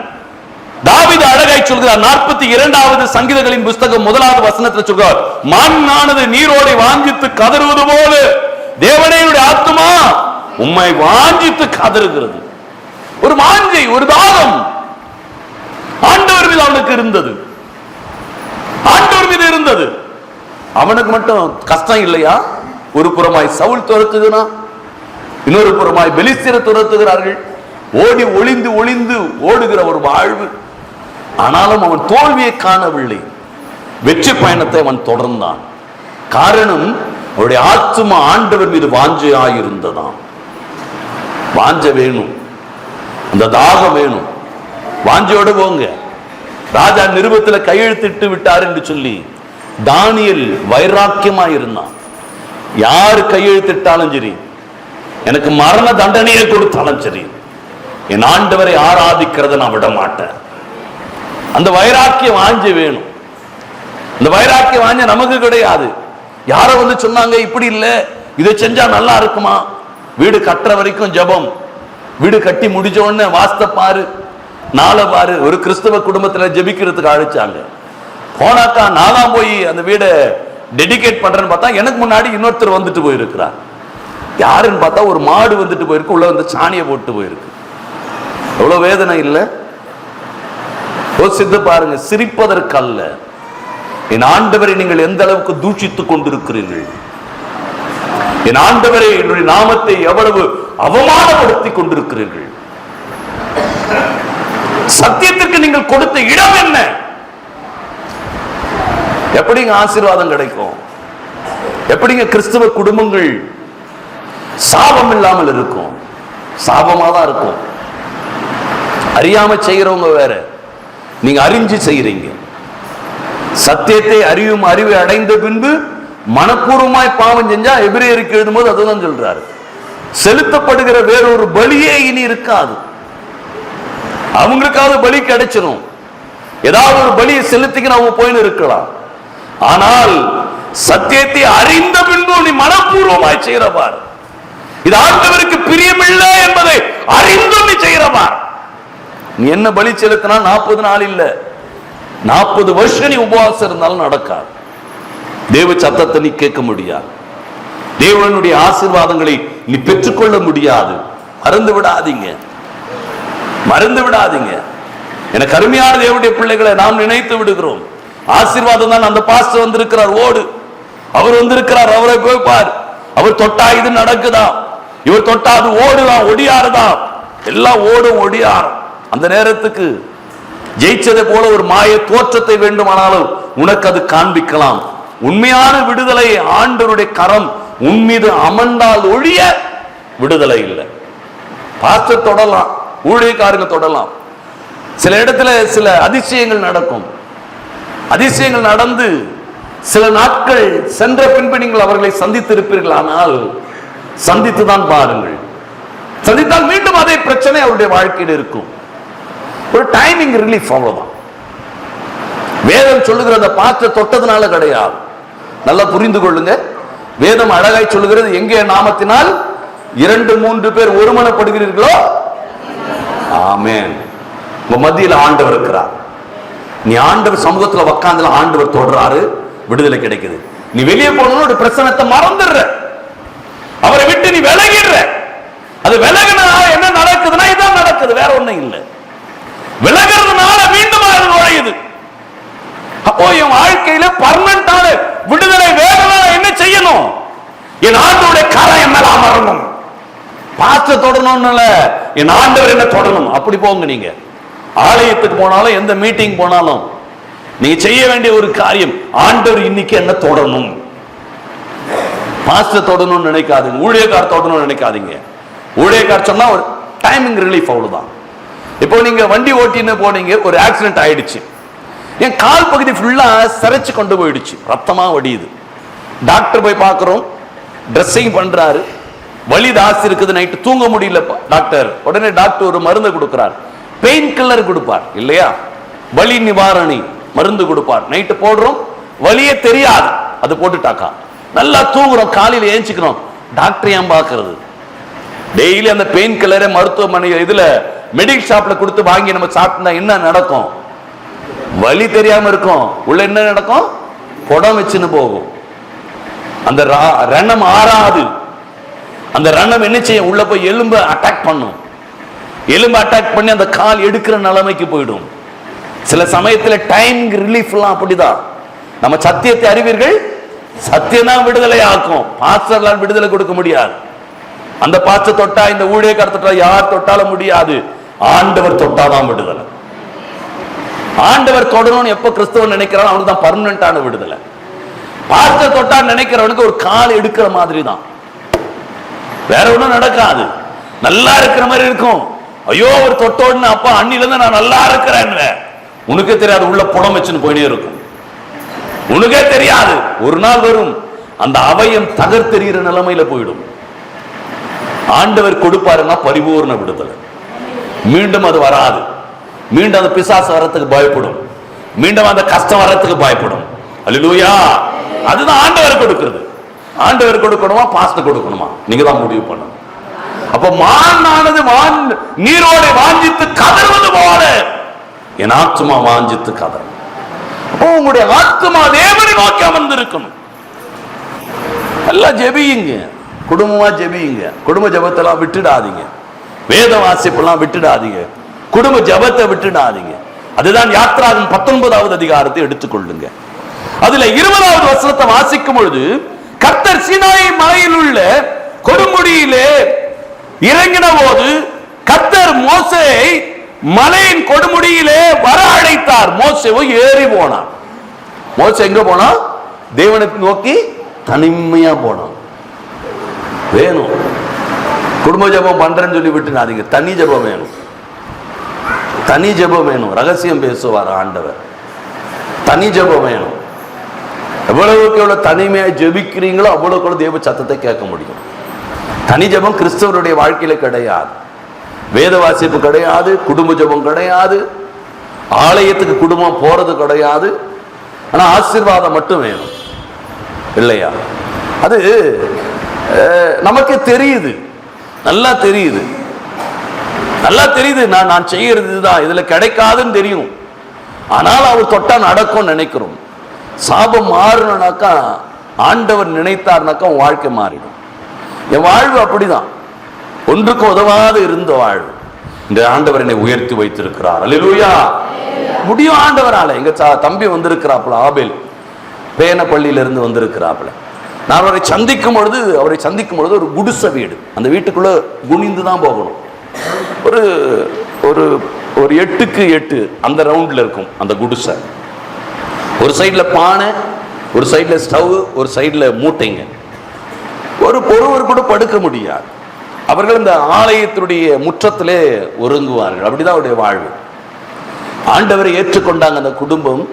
தாவீது அழகாய் சொல்கிறார். 42வது சங்கீதங்களின் புஸ்தகம் 1வது வசனத்தில் சொல்கிறார், மண்ணானது நீரோடை வாஞ்சித்து கதறுவது போல தேவனே என்னுடைய ஆத்துமா உம்மை வாஞ்சித்து கதறுகிறது. ஒரு வாஞ்சை, ஒரு தாகம் ஆண்டவர் மீது அவனுக்கு இருந்தது, ஆண்டவர் மீது இருந்தது. அவனுக்கு மட்டும் கஷ்டம் இல்லையா? ஒரு புறமாய் சவுல் துரத்துகிறான், இன்னொரு புறமாய் பெலிஸ்தியர் துரத்துகிறார்கள். ஓடி ஒளிந்து ஒளிந்து ஓடுகிற ஒரு வாழ்வு. ஆனாலும் அவன் தோல்வியை காணவில்லை, வெற்றி பயணத்தை அவன் தொடர்ந்தான். காரணம், அவருடைய ஆத்துமா ஆண்டவர் மீது வாஞ்சையாயிருந்ததாம். வாஞ்ச வேணும், அந்த தாகம் வேணும், வாஞ்சையோடு போங்க. ராஜா நிருபத்தில் கையெழுத்திட்டு விட்டார் என்று சொல்லி தானியேல் வைராக்கியமா இருந்தான். யார் கையெழுத்திட்டாலும் சரி, எனக்கு மரண தண்டனையை கொடுத்தாலும் சரி, என் ஆண்டவரை ஆராதிக்கிறத நான் விட மாட்டேன். அந்த வைராக்கியம் வாஞ்சி வேணும். இந்த வைராக்கியம் வாஞ்ச நமக்கு கிடையாது. யாரோ வந்து சொன்னாங்க இப்படி இல்ல, இதை செஞ்சா நல்லா இருக்குமா, வீடு கட்டுற வரைக்கும் ஜபம், வீடு கட்டி முடிச்ச உடனே வாஸ்த பாரு, நாளை பாரு. ஒரு கிறிஸ்தவ குடும்பத்துல ஜெபிக்கிறதுக்கு அழைச்சாங்க. போனாக்கா நாலாம் போய் அந்த வீடை டெடிகேட் பண்றேன்னு பார்த்தா எனக்கு முன்னாடி இன்னொருத்தர் வந்துட்டு போயிருக்கிறார். யாருன்னு பார்த்தா ஒரு மாடு வந்துட்டு போயிருக்கு, உள்ள வந்து சாணியை போட்டு போயிருக்கு. எவ்வளவு வேதனை இல்லை? யோசித்து பாருங்க. சிரிப்பதற்கல்ல, என் ஆண்டவரை நீங்கள் எந்த அளவுக்கு தூஷித்துக் கொண்டிருக்கிறீர்கள், என் ஆண்டவரை என்னுடைய நாமத்தை எவ்வளவு அவமானப்படுத்தி கொண்டிருக்கிறீர்கள். சத்தியத்திற்கு நீங்கள் கொடுத்த இடம் என்ன? எப்படிங்க ஆசீர்வாதம் கிடைக்கும்? எப்படிங்க கிறிஸ்தவ குடும்பங்கள் சாபம் இல்லாமல் இருக்கும்? சாபமா தான் இருக்கும். அறியாம செய்கிறவங்க வேற, நீங்க அறிஞ்சு செய்யறீங்க. சத்தியத்தை அறிவும் அறிவை அடைந்த பின்பு மனப்பூர்வமாய் பாவம் செஞ்சா எபிரேயருக்கு எழுதும்போது அதுதான் சொல்றாரு, செலுத்தப்படுகிற வேறொரு பலியே இனி இருக்காது. அவங்களுக்காவது பலி கிடைச்சிடும், ஏதாவது ஒரு பலியை செலுத்திக்கின்னு அவங்க போயின்னு இருக்கலாம். ஆனால் சத்தியத்தை அறிந்த பின்பு நீ மனப்பூர்வமாய் செய்கிறவார், இது ஆண்டவருக்கு பிரியமில்லை என்பதை அறிந்தும் நீ செய்கிறவார். நீ என்ன பலி செலுத்தினா 40 நாள் இல்ல, 40 வருஷம் நீ உபவாசம் இருந்தாலும் நடக்காது. தேவ சத்தத்தை நீ கேட்க முடியாது, தேவனுடைய ஆசீர்வாதங்களை நீ பெற்றுக்கொள்ள முடியாது. மறந்து விடாதீங்க, மறந்து விடாதீங்க. எனக்கு அருமையான தேவனுடைய பிள்ளைகளை நாம் நினைத்து விடுகிறோம். ஆசீர்வாதம் தான். அந்த பாஸ்டர் வந்திருக்கிறார், ஓடு. அவர் வந்திருக்கிறார், அவரை போய் பார். அவர் தொட்டா இது நடக்குதா, இவர் தொட்டா அது ஓடுதான், ஒடியாருதான், எல்லாம் ஓடும் ஒடியாரும். அந்த நேரத்துக்கு ஜெயிச்சதை போல ஒரு மாய தோற்றத்தை வேண்டுமானாலும் உனக்கு அது காண்பிக்கலாம். உண்மையான விடுதலை ஆண்டவருடைய கரம் உன் மீது அமர்ந்தால் ஒழிய விடுதலை இல்லை. பாஸ்டர் தொடலாம், ஊழியக்காரங்க தொடலாம். சில இடத்துல சில அதிசயங்கள் நடக்கும். அதிசயங்கள் நடந்து சில நாட்கள் சென்ற பின்பு நீங்கள் அவர்களை சந்தித்து இருப்பீர்கள். ஆனால் சந்தித்துதான் பாருங்கள், சந்தித்தால் மீண்டும் அதே பிரச்சனை அவருடைய வாழ்க்கையில் இருக்கும். ஒரு டைமிங் ரிலீஃப், அவ்வளவுதான். வேதம் சொல்லுகிற அந்த பாஸ்டர் தொட்டதுனால கிடையாது. நல்லா புரிந்து கொள்ளுங்க. வேதம் அழகாய் சொல்லுகிறது, எங்கே நாமத்தினால் 2-3 பேர் ஒருமனப்படுகிறீர்களோ, ஆமென், உங்க மத்தியில் ஆண்டவர் இருக்கிறார். நீ ஆண்டவர் சமூகத்தில் உட்கார்ந்து ஆண்டவர் தொடர்றாரு, விடுதலை கிடைக்குது. நீ வெளியே போனோம், ஒரு பிரச்சனத்தை மறந்துடுற, அவரை விட்டு நீ விலகிடுற. அது விலகினால என்ன நடக்குதுன்னா இதான் நடக்குது, வேற ஒண்ணும் இல்லை. விலகிறதுனால மீண்டும் அது நுழையுது. அப்போ என் வாழ்க்கையில பர்மனன்டான விடுதலை வேணும்னா என்ன செய்யணும்? என் ஆண்டவருடைய கரம் என் மேல அமரணும். பாஸ்டர் தொடரணும்னால என் ஆண்டவர் என்ன தொடரணும். அப்படி போங்க. நீங்க ஆலயத்துக்கு போனாலும் எந்த மீட்டிங் போனாலும் நீங்க செய்ய வேண்டிய ஒரு காரியம், ஆண்டவர் இன்னைக்கு என்ன தொடரணும். பாஸ்டர் தொடரணும்னு நினைக்காதீங்க, ஊழியக்கார் தொடரணும்னு நினைக்காதீங்க. ஊழியக்கார் சொன்னா ஒரு டைமிங் ரிலீஃப், அவ்வளவுதான். இப்போ நீங்க வண்டி ஓட்டின்னு போனீங்க, ஒரு ஆக்சிடென்ட் ஆயிடுச்சு, என் கால் பகுதி ஃபுல்லா சிரைச்சு கொண்டு போயிடுச்சு, ரத்தமா வடியுது. டாக்டர் போய் பார்க்கிறோம், ட்ரெஸ்ஸிங் பண்றாரு, வலி தாசி இருக்குது, நைட்டு தூங்க முடியல டாக்டர். உடனே டாக்டர் ஒரு மருந்து கொடுக்கிறார், பெயின் கில்லர் கொடுப்பார் இல்லையா, வலி நிவாரணி மருந்து கொடுப்பார். நைட்டு போடுறோம், வலியே தெரியாது, அது போட்டுட்டாக்கா நல்லா தூங்குறோம், காலையில் ஏஞ்சிக்கிறோம். டாக்டர் ஏன் பார்க்கறது? டெய்லி அந்த பெயின் கில்லரை மருத்துவமனை இதுல மெடிக்கல் ஷாப்ல கொடுத்து வாங்கி நம்ம சாப்பிட்டா என்ன நடக்கும்? வலி தெரியாம இருக்கும், உள்ள என்ன நடக்கும்? குடம் வச்சுன்னு போகும். அந்த ரணம் ஆறாது. அந்த ரணம் என்ன செய்யும்? உள்ள போய் எலும்பு அட்டாக் பண்ணும். எலும்பு அட்டாக் பண்ணி அந்த கால் எடுக்கிற நிலைமைக்கு போயிடும். சில சமயத்துல டைம் ரிலீஃப் எல்லாம் அப்படிதான். நம்ம சத்தியத்தை அறிவீர்கள், சத்தியம் விடுதலை ஆக்கும். பாஸ்டர்லாம் விடுதலை கொடுக்க முடியாது. அந்த பாஸ்டர் தொட்டா, இந்த ஊழியக்காரர் தொட்டா, யார் தொட்டாலும் முடியாது. ஆண்டவர் தொட்டாதான் விடுதலை. ஆண்டவர் தொடரணும்னு எப்ப கிறிஸ்தவன் நினைக்கிறான், அவனுக்கு தான் பர்மனன்டான விடுதலை. பாஸ்டர் தொட்டா நினைக்கிறவனுக்கு ஒரு கால் எடுக்கிற மாதிரி தான், வேற ஒண்ணும் நடக்காது. நல்லா இருக்கிற மாதிரி இருக்கும். ஐயோ ஒரு தொட்டோன்னு, அப்பா அண்ணில இருந்து நான் நல்லா இருக்கிறேன், உனக்கே தெரியாது, உள்ள புடம் வச்சுன்னு போயினே இருக்கும். உனக்கே தெரியாது. ஒரு நாள் வரும், அந்த அவயம் தகர்த்தெறிகிற நிலைமையில போயிடும். ஆண்டவர் கொடுப்பாருன்னா பரிபூர்ண விடுதலை. மீண்டும் அது வராது. மீண்டும் அந்த பிசாசு வரத்துக்கு பயப்படும். மீண்டும் அந்த கஷ்டம் வரத்துக்கு பயப்படும். அல்லேலூயா. அதுதான் ஆண்டவர் கொடுக்கிறது. ஆண்டவர் கொடுக்கணுமா பாஸ்டர் கொடுக்கணுமா நீங்க தான் முடிவு பண்ணணும். அப்ப மானானது நீரோட வாஞ்சித்து கதறுவது போல என் ஆத்மா வாஞ்சித்து கதறும். அப்போ உங்களுடைய ஆத்மா தேவனை நோக்கி அமர்ந்திருக்கணும். எல்லாம் ஜெபியுங்க, குடும்பமா ஜெபியுங்க. குடும்ப ஜெபத்தெல்லாம் விட்டுடாதீங்க. வேத வாசிப்பெல்லாம் விட்டுடாதீங்க. குடும்ப ஜெபத்தை விட்டுடாதீங்க. அதுதான் யாத்ராகமம் 19வது அதிகாரத்தை எடுத்துக்கொள்ளுங்க. அதுல 20வது வசனத்தை வாசிக்கும் பொழுது, கர்த்தர் சீனாய் மலையில் உள்ள கொடுமுடியிலே இறங்கின போது கர்த்தர் மோசேயை மலையின் கொடுமுடியிலே வர அழைத்தார். மோசேவை ஏறி போனான். மோசே எங்க போனா? தேவனை நோக்கி தனிமையா போனான். வேணும் குடும்ப ஜெபம் பண்றேன்னு சொல்லி விட்டுனாதீங்க. தனி ஜெபம் வேணும். தனி ஜெபம் வேணும். ரகசியம் பேசுவார் ஆண்டவர். தனி ஜெபம் வேணும். எவ்வளவுக்கு எவ்வளவு தனிமையா ஜெபிக்கிறீங்களோ அவ்வளவுக்கு தேவ சத்தத்தை கேட்க முடியும். தனி ஜெபம் கிறிஸ்தவருடைய வாழ்க்கையில கிடையாது. வேத வாசிப்பு கிடையாது, குடும்ப ஜெபம் கிடையாது, ஆலயத்துக்கு குடும்பம் போறது கிடையாது. ஆனா ஆசீர்வாதம் மட்டும் வேணும் இல்லையா? அது நமக்கு தெரியுது, நல்லா தெரியுது, நல்லா தெரியுது. நான் செய்யறது இதுதான், இதுல கிடைக்காதுன்னு தெரியும். ஆனால் அவர் தொட்டா நடக்கும் நினைக்கிறோம். சாபம் மாறணும்னாக்கா, ஆண்டவர் நினைத்தார்னாக்கா உன் வாழ்க்கை மாறிடும். என் வாழ்வு அப்படிதான், ஒன்றுக்கு உதவாது இருந்த வாழ்வு. இந்த ஆண்டவர் என்னை உயர்த்தி வைத்திருக்கிறார். அல்லேலூயா. முடியும் ஆண்டவரால. எங்க தம்பி வந்திருக்கிறாப்புல, ஆபேல் பேனப்பள்ளியிலிருந்து வந்திருக்கிறாப்புல. நான் அவரை சந்திக்கும் பொழுது ஒரு குடிசை வீடு. அந்த வீட்டுக்குள்ள குனிந்து தான் போகணும். ஒரு ஒரு ஒரு 8க்கு 8 அந்த ரவுண்ட்ல இருக்கும் அந்த குடிசை. ஒரு சைட்ல பானை, ஒரு சைட்ல ஸ்டவ், ஒரு சைட்ல மூட்டைங்க. ஒருவர் கூட படுக்க முடியாது. அவர்கள் இந்த ஆலயத்தினுடைய முற்றத்திலே ஒருங்குவார்கள். அப்படிதான் அவருடைய வாழ்வு. ஆண்டவரை ஏற்றுக்கொண்டாங்க அந்த குடும்பம்.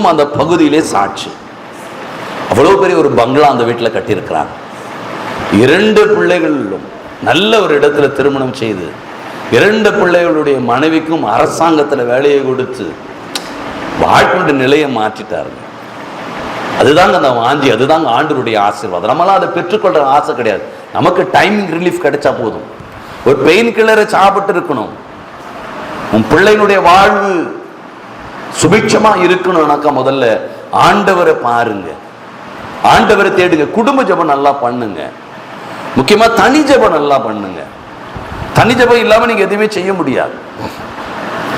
அந்த பகுதியிலே சாட்சி. அவ்வளவு பெரிய ஒரு பங்களா அந்த வீட்டில் கட்டியிருக்கிறாங்க. 2 பிள்ளைகளும் நல்ல ஒரு இடத்துல திருமணம் செய்து 2 பிள்ளைகளுடைய மனைவிக்கும் அரசாங்கத்தில் வேலையை கொடுத்து வாழ்க்கையுடைய நிலையை மாற்றிட்டாருங்க. அதுதாங்க அந்த வாஞ்சி, அதுதாங்க ஆண்டவருடைய ஆசீர்வாதம். நம்மளாம் அதை பெற்றுக்கொள்ற ஆசை கிடையாது. நமக்கு டைமிங் ரிலீஃப் கிடைச்சா போதும். ஒரு பெயின் கில்லரை சாப்பிட்டு இருக்கணும். உன் பிள்ளையினுடைய வாழ்வு சுபிட்சமா இருக்கணும்னாக்கா முதல்ல ஆண்டவரை பாருங்க, ஆண்டவரை தேடுங்க. குடும்ப ஜெபம் நல்லா பண்ணுங்க. முக்கியமா தனி ஜெபம் நல்லா பண்ணுங்க. தனி ஜெபம் இல்லாம நீங்க எதுவுமே செய்ய முடியாது.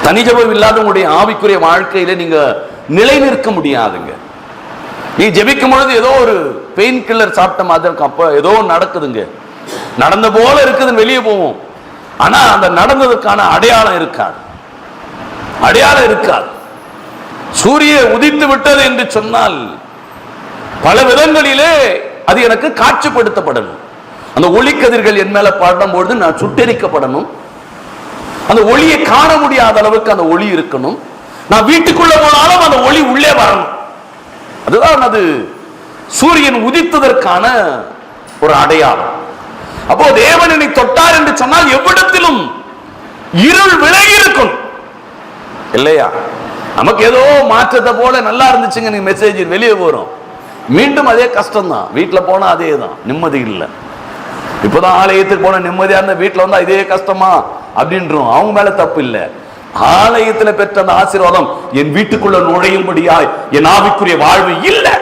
தனி ஜெபம் இல்லாத உங்களுடைய ஆவிக்குரிய வாழ்க்கையில நீங்க நிலை நிற்க முடியாதுங்க. நீ ஜெபிக்கும் பொழுது ஏதோ ஒரு பெயின் கில்லர் சாப்பிட்ட மாதிரி இருக்கும். அப்ப ஏதோ நடக்குதுங்க, நடந்த போல இருக்குதுன்னு வெளியே போவோம். ஆனா அந்த நடந்ததுக்கான அடையாளம் இருக்காது. சூரிய உதித்து விட்டது என்று சொன்னால் பல விதங்களிலே அது எனக்கு காட்சிப்படுத்தப்படணும். அந்த ஒளிக்கதிர்கள் என் மேல படும்போது நான் சுட்டெரிக்கப்படணும். அந்த ஒளியை காண முடியாத அளவுக்கு அந்த ஒளி இருக்கணும். நான் வீட்டுக்குள்ள போனாலும் அந்த ஒளி உள்ளே வரணும். அதுதான் அது சூரியன் உதித்ததற்கான ஒரு அடையாளம். அப்போ தேவனை தொட்டார் என்று சொன்னால் எவ்விடத்திலும் இருள் விலகி இருக்கும் இல்லையா? நமக்கு ஏதோ மாற்றத்தை போல நல்லா இருந்துச்சுங்க, நீங்க மெசேஜ் வெளியே போறோம், மீண்டும் அதே கஷ்டம் தான். வீட்டுல போனா அதே தான், நிம்மதி இல்லை. இப்பதான் ஆலயத்துக்கு போன நிம்மதியா இருந்த வீட்டுல வந்தா இதே கஷ்டமா அப்படின்றோம். அவங்க மேல தப்பு இல்லை. ஆலயத்துல பெற்ற அந்த ஆசீர்வாதம் என் வீட்டுக்குள்ள நுழையும்படியாய் என் ஆவிக்குரிய வாழ்வு இல்லை.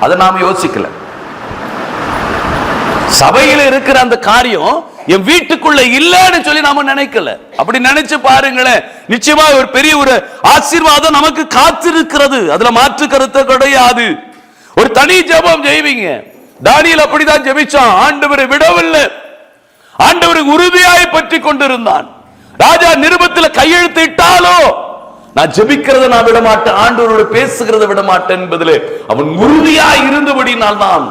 அதை நாம யோசிக்கல. சபையில இருக்கிற அந்த காரியம் என் வீட்டுக்குள்ள இல்லைன்னு சொல்லி நாம நினைக்கல. அப்படி நினைச்சு பாருங்களேன், நிச்சயமா ஒரு பெரிய ஒரு ஆசீர்வாதம் நமக்கு காத்திருக்கிறது. அதுல மாற்று கருத்து கிடையாது. ஒரு தனி ஜெபம் ஜெய்வீங்க. தானியேல் அப்படிதான் ஜெபிச்சான். ஆண்டவரை விடவில்லை. ஆண்டவருக்கு உறுதியாய் பற்றி கொண்டிருந்தான். ராஜா நிருபத்தில் கையெழுத்து இட்டாலோ நான் ஜெபிக்கிறத நான் விட மாட்டேன், ஆண்டவரோடு பேசுகிறத விட மாட்டேன் என்பதிலே அவன் உறுதியாய் இருந்தபடினால் தான்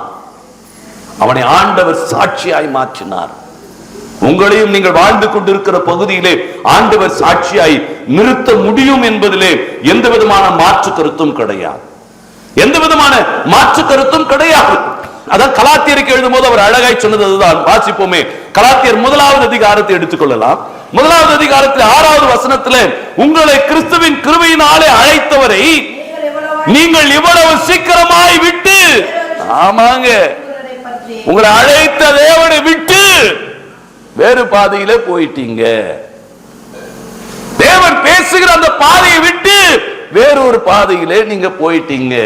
அவனை ஆண்டவர் சாட்சியாய் மாற்றினார். உங்களையும் நீங்கள் வாழ்ந்து கொண்டிருக்கிற பகுதியிலே ஆண்டவர் சாட்சியாய் நிறுத்த முடியும் என்பதிலே எந்த விதமான மாற்று கருத்தும் கிடையாது. எந்த விதமான மாற்று கருத்தும் கிடையாது. அதான் கலாத்தியருக்கு எழுதும் போது அவர் அழகாய் சொன்னது அதுதான். வாசிப்போமே. கலாத்தியர் 1வது அதிகாரத்தை எடுத்துக்கொள்ளலாம். 1வது அதிகாரத்தில் 6வது வசனத்தில், உங்களை கிறிஸ்துவின் கிருபையினாலே அழைத்தவரை நீங்கள் இவ்வளவு சீக்கிரமாய் விட்டு, ஆமாங்க, உங்களை அழைத்த தேவனை விட்டு வேறு பாதையில போயிட்டீங்க. தேவன் பேசுகிற அந்த பாதையை விட்டு வேறொரு பாதையிலே நீங்க போயிட்டீங்க.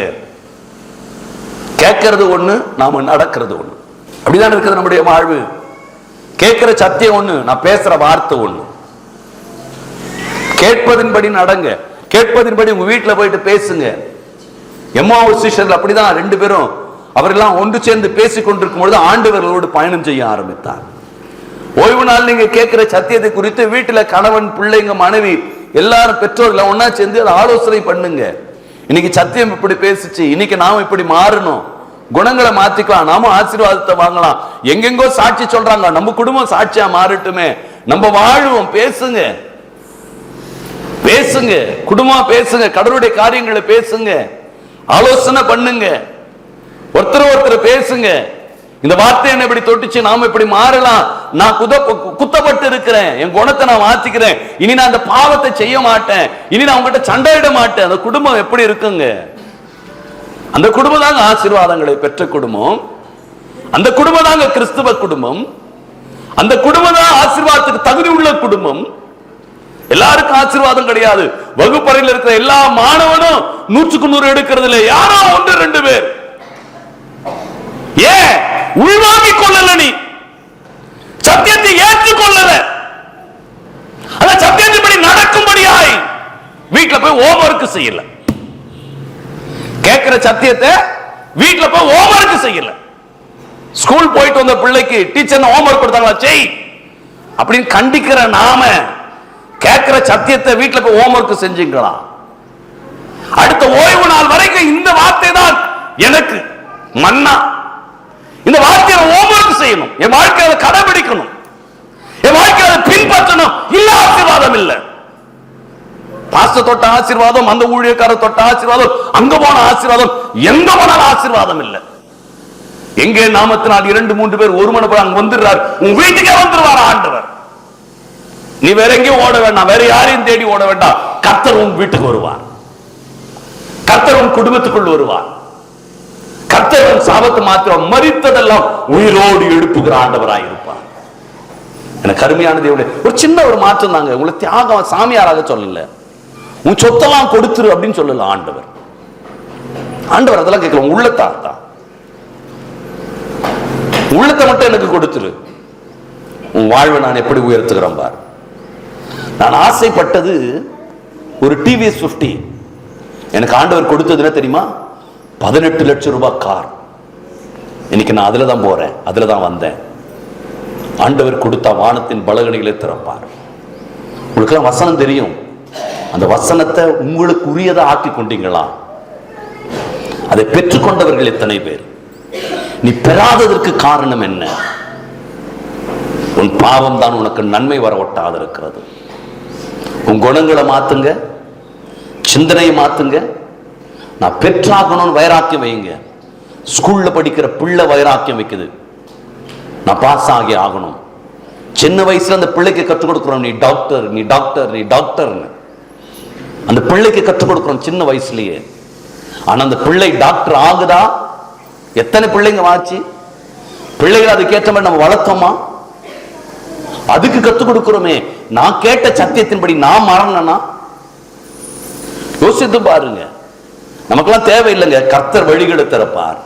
கேட்கறது ஒண்ணு, நாம நடக்கிறது ஒண்ணு. அப்படிதான் இருக்குது நம்முடைய வாழ்வு. கேட்கிற சத்தியம் ஒண்ணு, நான் பேசுற வார்த்தை ஒண்ணு. கேட்பதின்படி நடங்க. கேட்பதின்படி உங்க வீட்டுல போயிட்டு பேசுங்க. எம்மாவூர் சீஷர்கள் அப்படிதான் 2 பேரும் அவரெல்லாம் ஒன்று சேர்ந்து பேசிக் கொண்டிருக்கும் பொழுது ஆண்டவர்களோடு பயணம் செய்ய ஆரம்பித்தார். ஓய்வு நாள் நீங்க கேட்கிற சத்தியத்தை குறித்து வீட்டுல கணவன், பிள்ளைங்க, மனைவி எல்லாரும் பெற்றோர்கள் ஒன்னா சேர்ந்து அதை ஆலோசனை பண்ணுங்க. இன்னைக்கு சத்தியம் இப்படி பேசிச்சு, இன்னைக்கு நாம இப்படி மாறணும், குணங்களை மாத்திக்கலாம், நாம ஆசீர்வாதத்தை வாங்கலாம். எங்கெங்கோ சாட்சி சொல்றாங்க, நம்ம குடும்பம் சாட்சியா மாறட்டுமே, நம்ம வாழ்வோம். பேசுங்க, பேசுங்க, குடும்பம் பேசுங்க, கடவுளுடைய காரியங்களை பேசுங்க, ஆலோசனை பண்ணுங்க, ஒருத்தர் பேசுங்க. இந்த வார்த்தை என்ன இப்படி தொட்டுச்சு, நாம இப்படி மாறலாம், நான் குத்தப்பட்டு இருக்கிறேன், என் குணத்தை நான் மாத்திக்கிறேன், இனி நான் அந்த பாவத்தை செய்ய மாட்டேன், இனி நான் உங்ககிட்ட சண்டையிட மாட்டேன். அந்த குடும்பம் எப்படி இருக்குங்க? அந்த குடும்பம் தாங்க ஆசீர்வாதங்களை பெற்ற குடும்பம். அந்த குடும்பம் தாங்க கிறிஸ்துவ குடும்பம். அந்த குடும்பம் தான் ஆசீர்வாதத்துக்கு தகுதி உள்ள குடும்பம். எல்லாருக்கும் ஆசீர்வாதம் கிடையாது. வகுப்பறையில் இருக்கிற எல்லா மாணவனும் 100க்கு 100 எடுக்கிறது இல்லை. யாரோ 1-2 பேர். ஏன் உள்வாங்கிக் கொள்ளல? நீ சத்தியத்தை ஏற்றுக்கொள்ளல. அந்த சத்தியத்தின்படி நடக்கும்படியாய் வீட்டுல போய் ஹோம்வொர்க் செய்யல. கேட்கிற சத்தியத்தை வீட்டுல போய் ஹோம்வொர்க் செய்யல. ஸ்கூல் போயிட்டு வந்த பிள்ளைக்கு டீச்சர் ஹோம்வொர்க் கொடுத்தாங்களா, செய் அப்படின்னு கண்டிக்கிற நாம கேட்கிற சத்தியத்தை வீட்டுல போய் ஹோம்வொர்க் செஞ்சீங்களா? அடுத்த ஓய்வு நாள் வரைக்கும் இந்த வார்த்தை தான் எனக்கு மன்னா. இந்த வார்த்தையை ஹோம்வொர்க் செய்யணும், என் வாழ்க்கையை கடைபிடிக்கணும், என் வாழ்க்கையை பின்பற்றணும். இல்ல ஆசீர்வாதம் இல்ல. பாஸ்டர் தொட்ட ஆசீர்வாதம், அந்த ஊழியக்காரர் தொட்ட ஆசீர்வாதம், அங்க போன ஆசீர்வாதம், எங்க போனாலும் ஆசீர்வாதம் இல்ல. எங்கே நாமத்தினால் 2-3 பேர் ஒரு மணி அங்க வந்துடுறார், உன் வீட்டுக்கே வந்துருவார் ஆண்டவர். நீ வேற எங்கேயும் ஓட வேண்டாம், வேற யாரையும் தேடி ஓட வேண்டாம். கர்த்தர் உன் வீட்டுக்கு வருவார், கர்த்தர் உன் குடும்பத்துக்குள் வருவார். கர்த்தர் சாபத்து மாத்திரம் மரித்ததெல்லாம் உயிரோடு எழுப்புகிற ஆண்டவராய் இருப்பார். எனக்கு அருமையான தேவனே, ஒரு சின்ன ஒரு மாற்றம் தாங்க. உங்களை தியாகம் சாமியாராக சொல்லல, உன் சொத்தெல்லாம் கொடுத்துரு அப்படின்னு சொல்லல ஆண்டவர். ஆண்டவர் அதெல்லாம் கேட்கல, உள்ளத்தா உள்ளத்தை மட்டும் எனக்கு கொடுத்துரு, உன் வாழ்வை நான் எப்படி உயர்த்துகிறேன் பார். நான் ஆசைப்பட்டது ஒரு டிவிஎஸ் 50. எனக்கு ஆண்டவர் கொடுத்ததுன்னா தெரியுமா, 18 லட்சம் ரூபாய் கார். இன்னைக்கு நான் அதுல தான் போறேன், அதுல தான் வந்தேன். ஆண்டவர் கொடுத்த வானத்தின் பலகணிகளை திறப்பார். உங்களுக்கு வசனம் தெரியும், அந்த வசனத்தை உங்களுக்கு உரியதை ஆக்கி கொண்டீங்களா? அதை பெற்றுக்கொண்டவர்கள் எத்தனை பேர்? நீ பெறாததற்கு காரணம் என்ன? உன் பாவம் தான் உனக்கு நன்மை வர ஒட்டாது இருக்கிறது. உன் குணங்களை மாத்துங்க, சிந்தனையை மாத்துங்க. நான் பெற்றாகணும்னு வைராக்கியம் வைங்க. ஸ்கூல்ல படிக்கிற பிள்ளை வைராக்கியம் வைக்குது, நான் பாஸ் ஆகி ஆகணும். சின்ன வயசுல அந்த பிள்ளைக்கு கற்றுக் கொடுக்கிறோம், நீ டாக்டர், நீ டாக்டர், நீ டாக்டர்னு அந்த பிள்ளைக்கு கற்றுக் கொடுக்கிறோம் சின்ன வயசுலயே. ஆனா அந்த பிள்ளை டாக்டர் ஆகுதா? எத்தனை பிள்ளைங்க வாச்சு பிள்ளைகள் அதுக்கேற்ற மாதிரி நம்ம வளர்த்தோமா? அதுக்கு கற்றுக் கொடுக்கிறோமே. நான் கேட்ட சத்தியத்தின்படி நான் மறந்தேன்னா யோசித்து பாருங்க. நமக்கெல்லாம் தேவையில்லைங்க, கர்த்தர் வழிகளை திறப்பார்.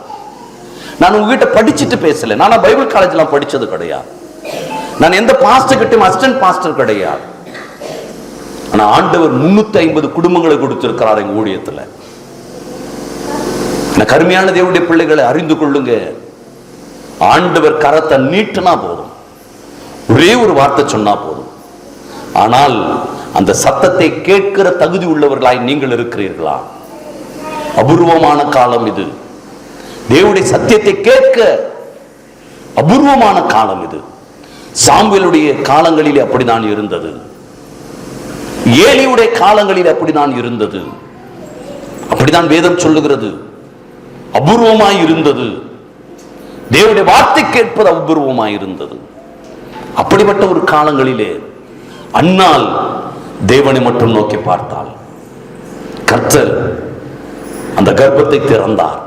நான் உங்ககிட்ட படிச்சுட்டு பேசல, நான் பைபிள் காலேஜ்லாம் படிச்சது கிடையாது, நான் எந்த பாஸ்டர் கிட்டையும் அசிஸ்டன்ட் பாஸ்டர் கிடையாது. ஆனா ஆண்டவர் 350 குடும்பங்களை கொடுத்திருக்கிறார் எங்க ஊழியத்துல. கருமையான தேவனுடைய பிள்ளைகளை அறிந்து கொள்ளுங்க. ஆண்டவர் கரத்தை நீட்டினா போதும், ஒரே ஒரு வார்த்தை சொன்னா போதும். ஆனால் அந்த சத்தத்தை கேட்கிற தகுதி உள்ளவர்களாய் நீங்கள் இருக்கிறீர்களா? அபூர்வமான காலம் இது. தேவனுடைய சத்தியத்தை கேட்க அபூர்வமான காலம் இது. சாமுவேலுடைய காலங்களிலே அப்படிதான் இருந்தது, ஏலியுடைய காலங்களில் அப்படிதான் இருந்தது. அப்படிதான் வேதம் சொல்லுகிறது. அபூர்வமாய் இருந்தது. தேவனுடைய வார்த்தை கேட்பது அபூர்வமாயிருந்தது. அப்படிப்பட்ட ஒரு காலங்களிலே அன்னாள் தேவனை மட்டும் நோக்கி பார்த்தாள். கர்த்தர் அந்த கர்ப்பத்தை திறந்தார்.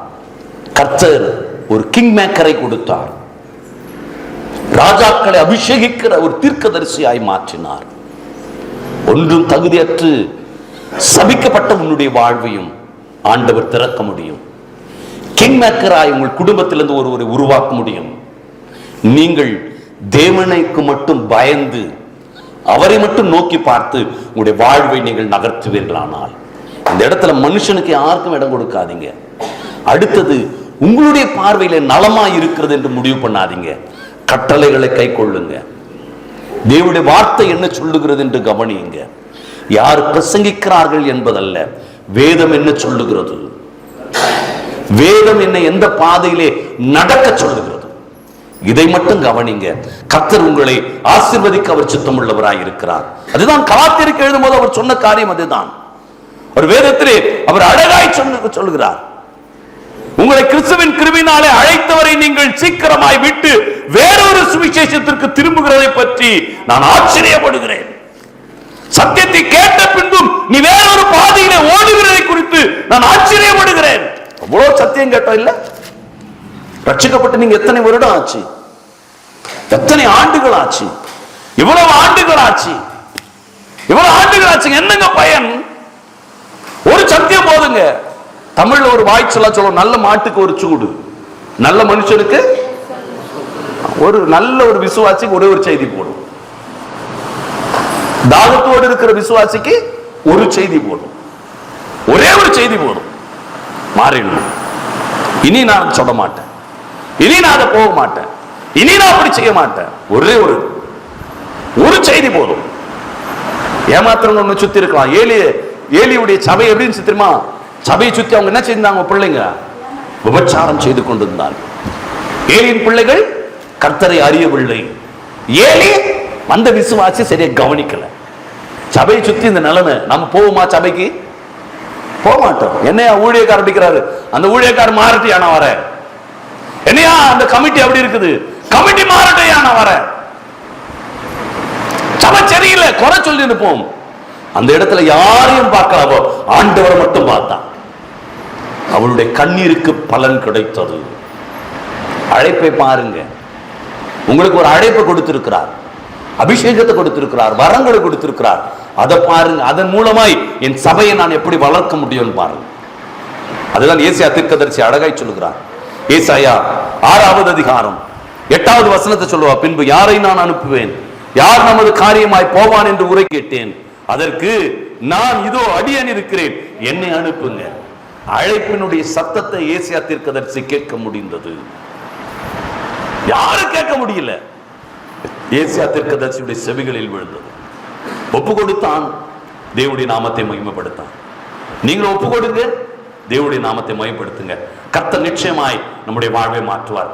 கர்த்தர் ஒரு கிங் மேக்கரை கொடுத்தார். ராஜாக்களை அபிஷேகிக்கிற ஒரு தீர்க்கதரிசியாய் மாற்றினார். ஒன்றும் தகுதியற்று சபிக்கப்பட்ட உன்னுடைய வாழ்வையும் ஆண்டவர் திறக்க முடியும். கிங் மேக்கராய் உங்கள் குடும்பத்திலிருந்து ஒருவரை உருவாக்க முடியும். நீங்கள் தேவனுக்கு மட்டும் பயந்து அவரை மட்டும் நோக்கி பார்த்து உங்களுடைய வாழ்வை நீங்கள் நகர்த்துவீர்களானால், இந்த இடத்துல மனுஷனுக்கு யாருக்கும் இடம் கொடுக்காதீங்க. அடுத்தது, உங்களுடைய பார்வையில நலமா இருக்கிறது என்று முடிவு பண்ணாதீங்க. கட்டளைகளை கை கொள்ளுங்க. தேவனுடைய வார்த்தை என்ன சொல்லுகிறது என்று கவனியுங்க. யார் பிரசங்கிக்கிறார்கள் என்பதல்ல, வேதம் என்ன சொல்லுகிறது, வேதம் என்ன எந்த பாதையிலே நடக்க சொல்லுகிறது, இதை மட்டும் கவனிங்க. கர்த்தர் உங்களை ஆசீர்வதிக்க அவர் சித்தம் உள்ளவராய் இருக்கிறார். அதுதான் கலாத்தியருக்கு எழுதும் போது அவர் சொன்ன காரியம். அதுதான் ஒரு வேதத்திலே அவர் அழகாய் சொல்லுகிறார். உங்களை கிறிஸ்துவின் கிருபையினாலே அழைத்தவரை நீங்கள் சீக்கிரமாய் விட்டு வேறொரு சுவிசேஷத்திற்கு திரும்புகிறதை பற்றி நான் ஆச்சரியப்படுகிறேன். சத்தியத்தை கேட்ட பின்பும் நீ வேறொரு பாதையிலே ஓடுகிறதை குறித்து நான் ஆச்சரியப்படுகிறேன். அவ்வளவு சத்தியம் கேட்டோம் இல்ல? ரட்சிக்கப்பட்டு நீங்க எத்தனை வருடம் ஆச்சு? எத்தனை ஆண்டுகள் ஆச்சு? இவ்வளவு ஆண்டுகள் ஆச்சு. இவ்வளவு ஆண்டுகள் ஆச்சு. என்னங்க பயன்? ஒரு சத்தியம் போதுங்க. தமிழ்ல ஒரு வாய்ச்சலா சொல்லுவோம், நல்ல மாட்டுக்கு ஒரு சூடு, நல்ல மனுஷனுக்கு ஒரு நல்ல ஒரு விசுவாசிக்கு ஒரே ஒரு செய்தி போடும். தாகத்தோடு இருக்கிற விசுவாசிக்கு ஒரு செய்தி போடும், ஒரே ஒரு செய்தி போடும். மாறிடணும். இனி நான் சொல்ல மாட்டேன், இனி நான் அதை போக மாட்டேன், இனி நான் அப்படி செய்ய மாட்டேன். ஒரே ஒரு செய்தி போதும். ஏமாத்திரம் ஒண்ணு சுத்தி இருக்கலாம். ஏலியுடைய சபை எப்படின்னு தெரியுமா? சபையை சுத்தி அவங்க என்ன செய்தாங்க? பிள்ளைங்க விபச்சாரம் செய்து கொண்டிருந்தாங்க. ஏலியின் பிள்ளைகள் கர்த்தரை அறியவில்லை. ஏலி அந்த விசுவாசி சரியா கவனிக்கல. சபையை சுத்தி இந்த நிலைமை. நம்ம போவோமா சபைக்கு? போக மாட்டோம். என்னையா ஊழியக்கார அடிக்கிறாரு, அந்த ஊழியக்காரர் மாறட்டியா நான் வரேன். என்னையா அந்த கமிட்டி அப்படி இருக்குது, கமிட்டி மாறட்டையா நான் வரேன். சபை சரியில்லை குறை சொல்லி இருப்போம். அந்த இடத்துல யாரையும் பார்க்கலாமோ, ஆண்டவரை மட்டும் பார்த்தான். அவளுடைய கண்ணீருக்கு பலன் கிடைத்தது. அழைப்பை பாருங்க. உங்களுக்கு ஒரு அழைப்பை கொடுத்திருக்கிறார், அபிஷேகத்தை கொடுத்திருக்கிறார், வரங்களை கொடுத்திருக்கிறார். அதை பாருங்க. அதன் மூலமாய் என் சபையை நான் எப்படி வளர்க்க முடியும் பாருங்க. அதுதான் ஏசாயா தீர்க்கதரிசி அழகாய் சொல்லுகிறார். ஏசாயா 6வது அதிகாரம் 8வது வசனத்தை சொல்லுவா. பின்பு யாரை நான் அனுப்புவேன், யார் நமது காரியமாய் போவான் என்று உரை கேட்டேன். அதற்கு நான் இதோ அடியேன் இருக்கிறேன், என்னை அனுப்புங்க. அழைப்பினுடைய சத்தத்தை ஏசாயா தீர்க்கதரிசி கேட்க முடிந்தது. யாரும் கேட்க முடியல. ஏசாயா தீர்க்கதரிசியுடைய செவிகளில் விழுந்தது. ஒப்பு கொடுத்தான், தேவனுடைய நாமத்தை மகிமைப்படுத்தான். நீங்களும் ஒப்பு கொடுங்க, தேவனுடைய நாமத்தை மகிமைப்படுத்துங்க. கர்த்தர் நிச்சயமாய் நம்முடைய வாழ்வை மாற்றுவார்.